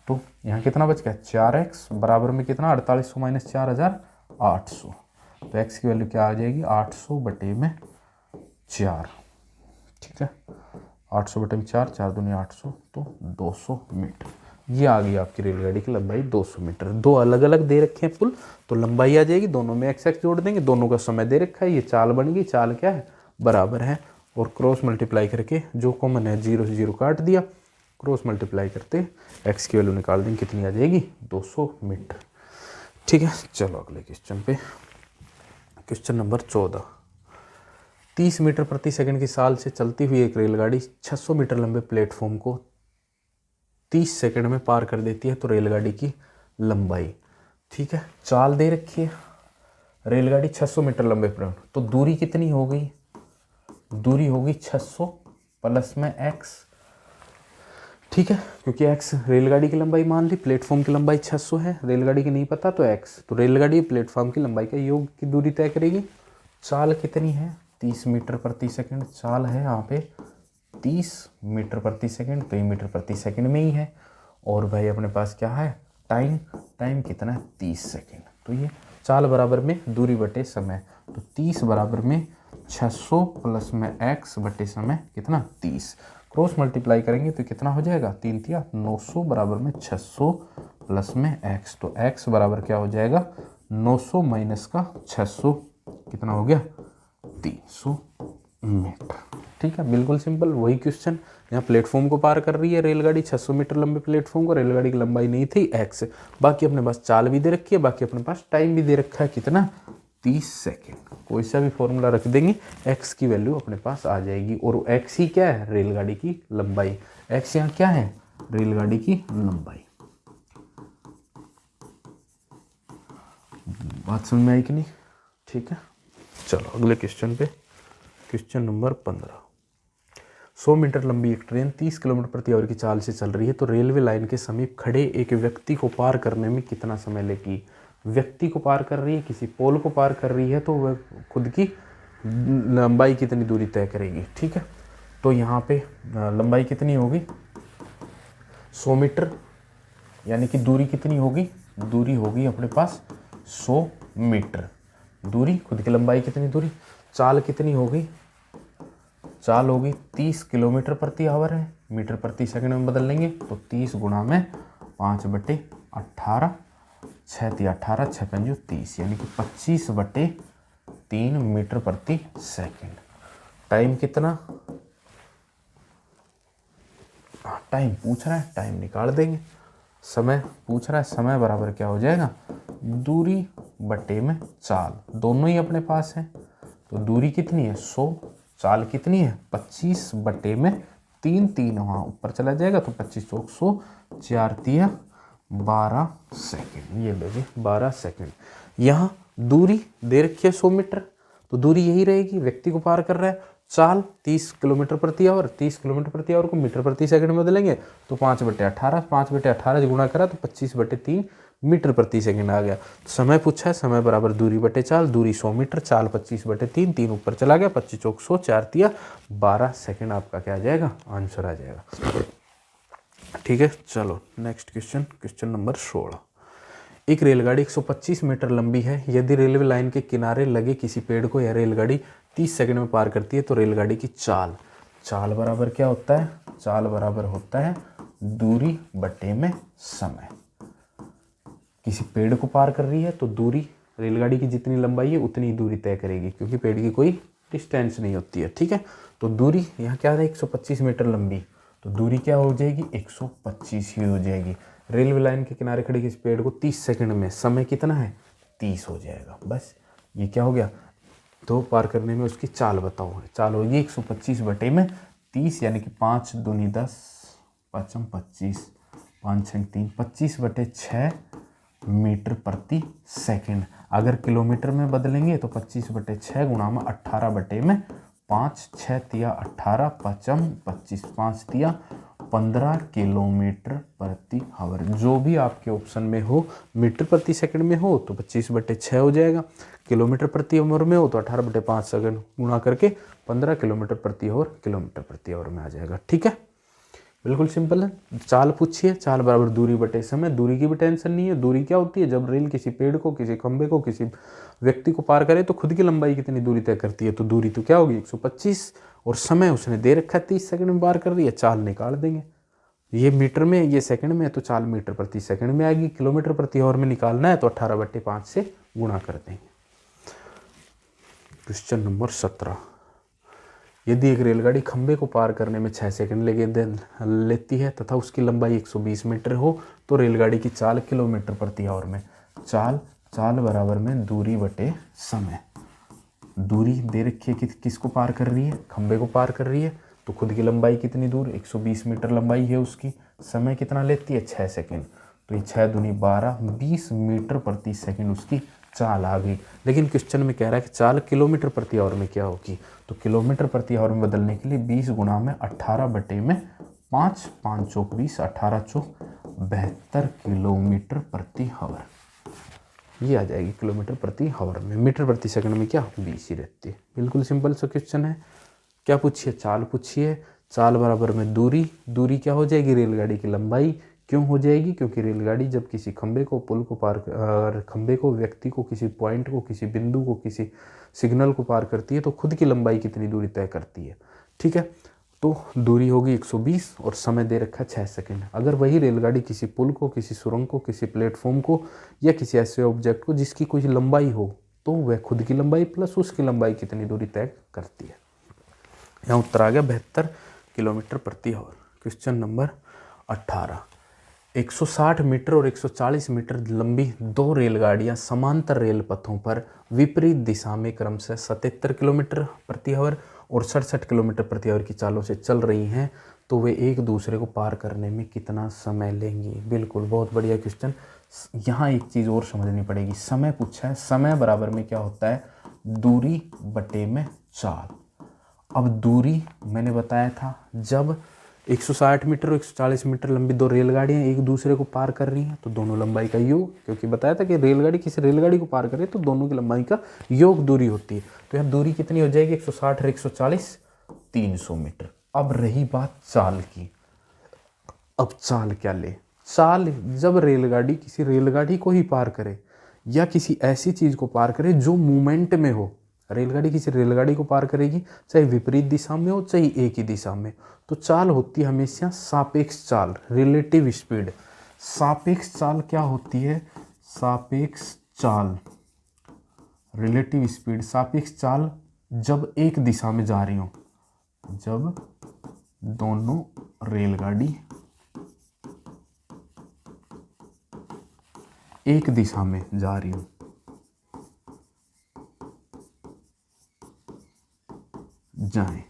तो यहाँ कितना बच गया 4x बराबर में कितना 4800 माइनस 4000 800, तो x की वैल्यू क्या आ जाएगी 800 बटे में 4। ठीक है, 800 बटे में 4, 4 दूनी 800, तो 200 मीटर। ये आ गई आपकी रेलगाड़ी की लंबाई 200 मीटर। दो अलग अलग दे रखे हैं पुल, तो लंबाई आ जाएगी, दोनों में x जोड़ देंगे, दोनों का समय दे रखा है, ये चाल बन गई, चाल क्या है बराबर है, और क्रॉस मल्टीप्लाई करके जो कॉमन है 0 से 0 काट दिया, क्रॉस मल्टीप्लाई करते x की वैल्यू निकाल देंगे, कितनी आ जाएगी 200 मीटर। ठीक है, चलो अगले क्वेश्चन पे, क्वेश्चन नंबर 14। 30 मीटर प्रति सेकंड की चाल से चलती हुई एक रेलगाड़ी 600 मीटर लंबे प्लेटफॉर्म को 30 सेकंड में पार कर देती है, तो रेलगाड़ी की लंबाई। ठीक है, चाल दे रखी है, रेलगाड़ी 600 मीटर लंबे प्लेटफॉर्म, तो दूरी कितनी हो गई, दूरी होगी 600 प्लस में x। ठीक है, क्योंकि x रेलगाड़ी की लंबाई मान ली, प्लेटफॉर्म की लंबाई 600 है, रेलगाड़ी की नहीं पता तो x, तो रेलगाड़ी प्लेटफॉर्म की लंबाई का योग की दूरी तय करेगी। चाल कितनी है 30 मीटर प्रति सेकंड, चाल है यहाँ पे 30 मीटर प्रति सेकंड, तो ये मीटर प्रति सेकंड में ही है, और भाई अपने पास क्या है टाइम, टाइम कितना है 30 सेकंड, तो ये चाल बराबर में दूरी बटे समय, तो 30 बराबर में 600 प्लस में x बटे समय कितना 30, क्रॉस मल्टीप्लाई करेंगे तो कितना हो जाएगा 3 तिया 900 बराबर में 600 प्लस में x, तो x बराबर क्या हो जाएगा 900 माइनस का 600 कितना हो गया 300 मीटर। ठीक है, बिल्कुल सिंपल। वही क्वेश्चन, यहाँ प्लेटफॉर्म को पार कर रही है रेलगाड़ी 600 मीटर लंबे प्लेटफॉर्म को, रेलगाड़ी की लंबाई नहीं थी x, बाकी अपने पास चाल भी दे रखी है, बाकी अपने पास टाइम भी दे रखा है कितना 30 सेकेंड। कोई सा भी फॉर्मूला रख देंगे x की वैल्यू अपने पास आ जाएगी, और x ही क्या है रेलगाड़ी की लंबाई, x यहाँ क्या है रेलगाड़ी की लंबाई। बात समझ में आई कि नहीं? ठीक है, चलो अगले क्वेश्चन पे। Question number 15। 100 मीटर लंबी एक ट्रेन 30 किलोमीटर प्रति आवर की चाल से चल रही है, तो रेलवे लाइन के समीप खड़े एक व्यक्ति को पार करने में कितना समय लेगी। व्यक्ति को पार कर रही है, किसी पोल को पार कर रही है, तो वह खुद की लंबाई कितनी दूरी तय करेगी। ठीक है, तो यहाँ पे लंबाई कितनी होगी 100 मीटर, यानी कि दूरी कितनी होगी, दूरी होगी अपने पास 100 मीटर, दूरी खुद की लंबाई कितनी दूरी, चाल कितनी होगी, चाल होगी 30 किलोमीटर प्रति आवर है, मीटर प्रति सेकंड में बदल लेंगे तो 30 गुणा में 5/18, 6 × 18, 6 × 5 30, यानी कि 25/3 मीटर प्रति सेकंड। टाइम कितना, टाइम पूछ रहा है, टाइम निकाल देंगे। समय पूछ रहा है, समय बराबर क्या हो जाएगा दूरी बटे में चाल, दोनों ही अपने पास है, तो दूरी कितनी है 100, चाल कितनी है 25 बटे में 3, 3 वहाँ ऊपर चला जाएगा तो 25 चौक 100, 4 तिया 12 सेकेंड, ये लो जी 12 सेकेंड। यहाँ दूरी दे रखी है 100 मीटर, तो दूरी यही रहेगी, व्यक्ति को पार कर रहा है, चाल 30 किलोमीटर प्रति आवर, 30 किलोमीटर प्रति आवर को मीटर प्रति सेकंड में बदलेंगे तो 5/18, 5/18 से गुणा करा तो 25/3 मीटर प्रति सेकंड आ गया। तो समय पूछा है, समय बराबर दूरी बटे चाल, दूरी 100 मीटर, चाल 25/3, 3 ऊपर चला गया, 25 चौक 100, 4 तिया 12 सेकंड आपका क्या आ जाएगा आंसर आ जाएगा। ठीक है, चलो नेक्स्ट क्वेश्चन, क्वेश्चन नंबर 16। एक रेलगाड़ी 125 मीटर लंबी है, यदि रेलवे लाइन के किनारे लगे किसी पेड़ को यह रेलगाड़ी 30 सेकंड में पार करती है, तो रेलगाड़ी की चाल, चाल बराबर क्या होता है, चाल बराबर होता है दूरी बटे में समय। किसी पेड़ को पार कर रही है तो दूरी, रेलगाड़ी की जितनी लंबाई है उतनी दूरी तय करेगी, क्योंकि पेड़ की कोई डिस्टेंस नहीं होती है। ठीक है, तो दूरी यहाँ क्या है 125 मीटर लंबी, तो दूरी क्या हो जाएगी 125 ही हो जाएगी। रेलवे लाइन के किनारे खड़े किसी पेड़ को 30 सेकंड में, समय कितना है 30 हो जाएगा। बस ये क्या हो गया, तो पार करने में उसकी चाल बताओ, चाल होगी 125 बटे में 30, यानी कि 5 दूनी 10, 5 25, 5 6 3, 25/6 मीटर प्रति सेकंड। अगर किलोमीटर में बदलेंगे तो 25/6 गुणा में 18 बटे में 5, 6 तिया 18, 5 25, 5 तिया 15 किलोमीटर प्रति आवर। जो भी आपके ऑप्शन में हो, मीटर प्रति सेकंड में हो तो 25/6 हो जाएगा, किलोमीटर प्रति आवर में हो तो 18/5 सेकंड गुणा करके 15 किलोमीटर प्रति आवर किलोमीटर प्रति आवर में आ जाएगा। ठीक है, बिल्कुल सिंपल है। चाल पूछिए, चाल बराबर दूरी बटे समय, दूरी की भी टेंशन नहीं है। दूरी क्या होती है, जब रेल किसी पेड़ को, किसी खंबे को, किसी व्यक्ति को पार करे तो खुद की लंबाई कितनी दूरी तय करती है, तो दूरी तो क्या होगी 125, और समय उसने दे रखा है 30 सेकंड में पार कर रही है, चाल निकाल देंगे। ये मीटर में, ये सेकंड में है तो चाल मीटर प्रति सेकंड में आएगी, किलोमीटर प्रति आवर में निकालना है तो 18/5 से गुणा कर देंगे। Question number 17। यदि एक रेलगाड़ी खंबे को पार करने में 6 सेकंड लेती है तथा उसकी लंबाई 120 मीटर हो, तो रेलगाड़ी की चाल किलोमीटर प्रति आवर में, चाल, चाल बराबर में दूरी बटे समय। दूरी दे रखी है कि किसको पार कर रही है, खंबे को पार कर रही है, तो खुद की लंबाई कितनी दूर 120 मीटर लंबाई है उसकी, समय कितना लेती है 6 सेकंड, तो ये 6 दूनी 12, 20 मीटर प्रति सेकंड उसकी चाल आ गई। लेकिन क्वेश्चन में कह रहा है कि चाल किलोमीटर प्रति आवर में क्या होगी, तो किलोमीटर प्रति आवर में बदलने के लिए 20 गुणा में 18 बटे में 5, 5 चौक 20, 18 चौक 72 किलोमीटर प्रति आवर, ये आ जाएगी किलोमीटर प्रति आवर में। मीटर प्रति सेकंड में क्या 20 ही रहती है। बिल्कुल सिंपल सा क्वेश्चन है। क्या पूछिए, चाल पूछिए, चाल बराबर में दूरी, दूरी क्या हो जाएगी रेलगाड़ी की लंबाई, क्यों हो जाएगी? क्योंकि रेलगाड़ी जब किसी खंबे को, पुल को पार खंबे को, व्यक्ति को, किसी पॉइंट को, किसी बिंदु को, किसी सिग्नल को पार करती है तो खुद की लंबाई कितनी दूरी तय करती है। ठीक है, तो दूरी होगी 120 और समय दे रखा है 6 सेकंड। अगर वही रेलगाड़ी किसी पुल को, किसी सुरंग को, किसी प्लेटफॉर्म को या किसी ऐसे ऑब्जेक्ट को जिसकी कोई लंबाई हो तो वह खुद की लंबाई प्लस उसकी लंबाई कितनी दूरी तय करती है। यहाँ उत्तर आ गया 72 किलोमीटर प्रति आवर। क्वेश्चन नंबर 18, 160 मीटर और 140 मीटर लंबी दो रेलगाड़ियां समांतर रेल पथों पर विपरीत दिशा में क्रमशः 77 किलोमीटर प्रति आवर और 67 किलोमीटर प्रति आवर की चालों से चल रही हैं, तो वे एक दूसरे को पार करने में कितना समय लेंगी? बिल्कुल, बहुत बढ़िया क्वेश्चन। यहाँ एक चीज़ और समझनी पड़ेगी, समय पूछा है, समय बराबर में क्या होता है? दूरी बटे में चाल। अब दूरी मैंने बताया था, जब 160 मीटर और 140 मीटर लंबी दो रेलगाड़ियां एक दूसरे को पार कर रही हैं तो दोनों लंबाई का योग, क्योंकि बताया था कि रेलगाड़ी किसी रेलगाड़ी को पार करे तो दोनों की लंबाई का योग दूरी होती है। तो यहाँ दूरी कितनी हो जाएगी? 160 और 140, 300 मीटर। अब रही बात चाल की। अब चाल क्या ले? चाल जब रेलगाड़ी किसी रेलगाड़ी को ही पार करे या किसी ऐसी चीज़ को पार करे जो मूवमेंट में हो, रेलगाड़ी किसी रेलगाड़ी को पार करेगी चाहे विपरीत दिशा में हो चाहे एक ही दिशा में, तो चाल होती है हमेशा सापेक्ष चाल, रिलेटिव स्पीड। सापेक्ष चाल क्या होती है? सापेक्ष चाल, रिलेटिव स्पीड। सापेक्ष चाल जब एक दिशा में जा रही हो, जब दोनों रेलगाड़ी एक दिशा में जा रही हो, जाए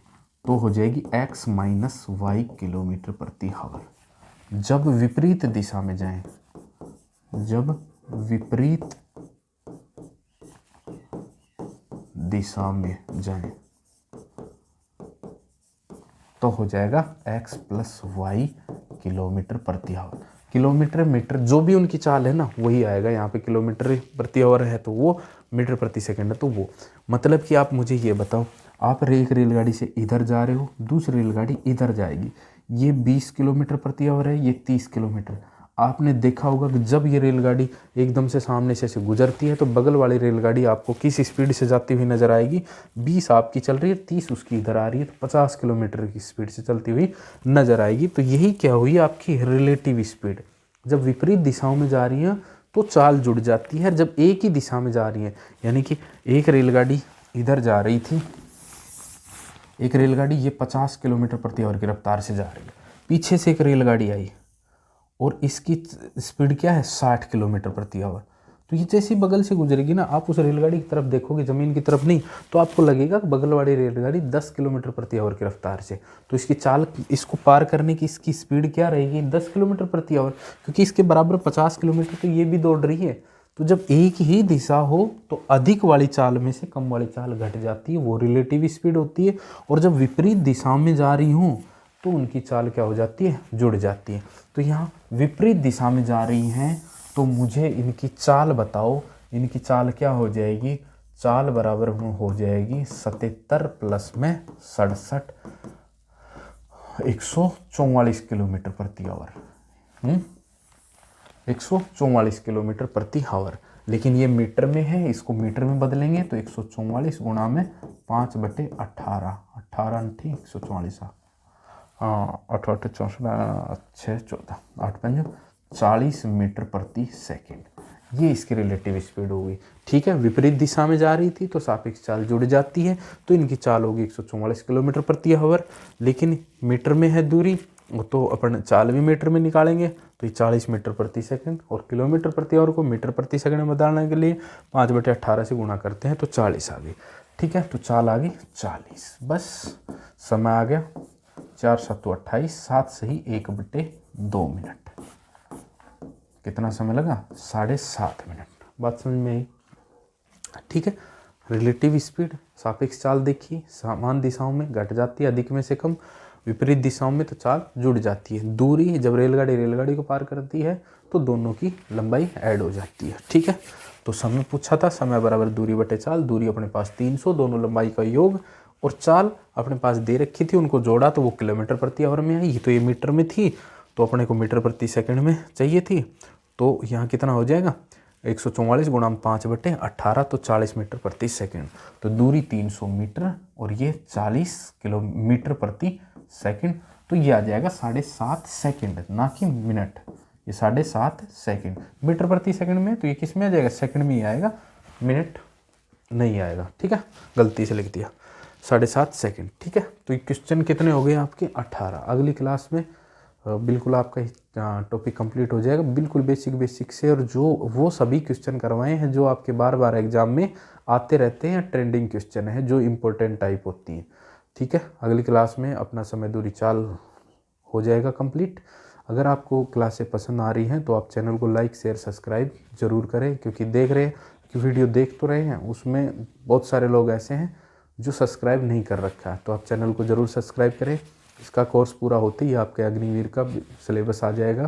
तो हो जाएगी x माइनस वाई किलोमीटर प्रति आवर। जब विपरीत दिशा में जाएं, जब विपरीत दिशा में जाएं तो हो जाएगा x प्लस वाई किलोमीटर प्रति आवर। किलोमीटर मीटर जो भी उनकी चाल है ना वही आएगा यहाँ पे। किलोमीटर प्रति आवर है तो वो, मीटर प्रति सेकंड है तो वो। मतलब कि आप मुझे ये बताओ, आप एक रेलगाड़ी से इधर जा रहे हो, दूसरी रेलगाड़ी इधर जाएगी, ये 20 किलोमीटर प्रति आवर है, ये 30 किलोमीटर। आपने देखा होगा कि जब ये रेलगाड़ी एकदम से सामने से गुजरती है तो बगल वाली रेलगाड़ी आपको किस स्पीड से जाती हुई नजर आएगी? 20 आपकी चल रही है, 30 उसकी इधर आ रही है, तो 50 किलोमीटर की स्पीड से चलती हुई नजर आएगी। तो यही क्या हुई आपकी रिलेटिव स्पीड। जब विपरीत दिशाओं में जा रही हैं तो चाल जुड़ जाती है, जब एक ही दिशा में जा रही है, यानी कि एक रेलगाड़ी इधर जा रही थी, एक रेलगाड़ी ये 50 किलोमीटर प्रति आवर की रफ्तार से जा रही है, पीछे से एक रेलगाड़ी आई और इसकी स्पीड क्या है? 60 किलोमीटर प्रति आवर। तो ये जैसी बगल से गुजरेगी ना, आप उस रेलगाड़ी की तरफ देखोगे, ज़मीन की तरफ नहीं, तो आपको लगेगा कि बगल वाली रेलगाड़ी 10 किलोमीटर प्रति आवर की रफ्तार से, तो इसकी चाल, इसको पार करने की इसकी स्पीड क्या रहेगी? 10 किलोमीटर प्रति आवर, क्योंकि इसके बराबर 50 किलोमीटर तो ये भी दौड़ रही है। तो जब एक ही दिशा हो तो अधिक वाली चाल में से कम वाली चाल घट जाती है, वो रिलेटिव स्पीड होती है। और जब विपरीत दिशा में जा रही हूँ तो उनकी चाल क्या हो जाती है? जुड़ जाती है। तो यहाँ विपरीत दिशा में जा रही हैं तो मुझे इनकी चाल बताओ, इनकी चाल क्या हो जाएगी? चाल बराबर हो जाएगी 77 प्लस में 67, 144 किलोमीटर प्रति आवर। 144 किलोमीटर प्रति आवर। लेकिन ये मीटर में है, इसको मीटर में बदलेंगे तो 144 गुणा में 5/18, 18 ठीक 144, हाँ 8 8 64 6 14 8 5 40 मीटर प्रति सेकंड। ये इसकी रिलेटिव स्पीड होगी। ठीक है, विपरीत दिशा में जा रही थी तो सापेक्ष चाल जुड़ जाती है, तो इनकी चाल होगी 144 किलोमीटर प्रति आवर। लेकिन मीटर में है दूरी तो अपन चाल भी मीटर में निकालेंगे, तो ये 40 मीटर प्रति सेकंड, और किलोमीटर प्रति आवर को मीटर प्रति सेकंड में बदलने के लिए 5/18 से गुणा करते हैं तो 40 आ गई। ठीक है, तो चाल आ गई 40। बस समय आ गया 4 7 28, 7 सही 1/2 मिनट। कितना समय लगा? 7.5 मिनट। बात समझ में आई? ठीक है, रिलेटिव स्पीड, सापेक्ष चाल देखिए, समान दिशाओं में घट जाती है, अधिक में से कम, विपरीत दिशाओं में तो चाल जुड़ जाती है। दूरी, जब रेलगाड़ी को पार करती है तो दोनों की लंबाई ऐड हो जाती है। ठीक है, तो समय पूछा था, समय बराबर दूरी बटे चाल। दूरी अपने पास 300, दोनों लंबाई का योग, और चाल अपने पास दे रखी थी, उनको जोड़ा तो वो किलोमीटर प्रति आवर में आई। तो ये मीटर में थी तो अपने को मीटर प्रति सेकंड में चाहिए थी, तो यहाँ कितना हो जाएगा 144 गुणा 5/18, तो 40 मीटर प्रति सेकंड। तो दूरी 300 मीटर और ये 40 किलोमीटर प्रति सेकंड, तो ये आ जाएगा 7.5 सेकंड, ना कि मिनट। ये 7.5 सेकंड मीटर प्रति सेकंड में, तो ये किस में आ जाएगा, सेकंड में ही आएगा, मिनट नहीं आएगा। ठीक है, गलती से लिख दिया 7.5 सेकंड। ठीक है, तो ये क्वेश्चन कितने हो गए आपके 18। अगली क्लास में बिल्कुल आपका टॉपिक कंप्लीट हो जाएगा, बिल्कुल बेसिक से, और जो वो सभी क्वेश्चन करवाए हैं जो आपके बार बार एग्जाम में आते रहते हैं, ट्रेंडिंग क्वेश्चन है जो इम्पोर्टेंट टाइप होती हैं। ठीक है, अगली क्लास में अपना समय दूरी चाल हो जाएगा कंप्लीट। अगर आपको क्लासें पसंद आ रही हैं तो आप चैनल को लाइक शेयर सब्सक्राइब ज़रूर करें, क्योंकि देख रहे हैं कि वीडियो देख तो रहे हैं, उसमें बहुत सारे लोग ऐसे हैं जो सब्सक्राइब नहीं कर रखा है, तो आप चैनल को ज़रूर सब्सक्राइब करें। इसका कोर्स पूरा होते ही आपके अग्निवीर का सिलेबस आ जाएगा,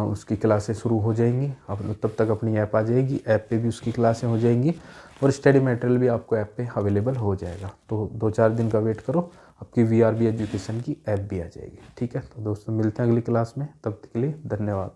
उसकी क्लासें शुरू हो जाएंगी। आप तब तक अपनी ऐप आ जाएगी, ऐप पे भी उसकी क्लासें हो जाएंगी, और स्टडी मटेरियल भी आपको ऐप पे अवेलेबल हो जाएगा। तो 2-4 दिन का वेट करो, आपकी VRB एजुकेशन की ऐप भी आ जाएगी। ठीक है, तो दोस्तों मिलते हैं अगली क्लास में, तब तक के लिए धन्यवाद।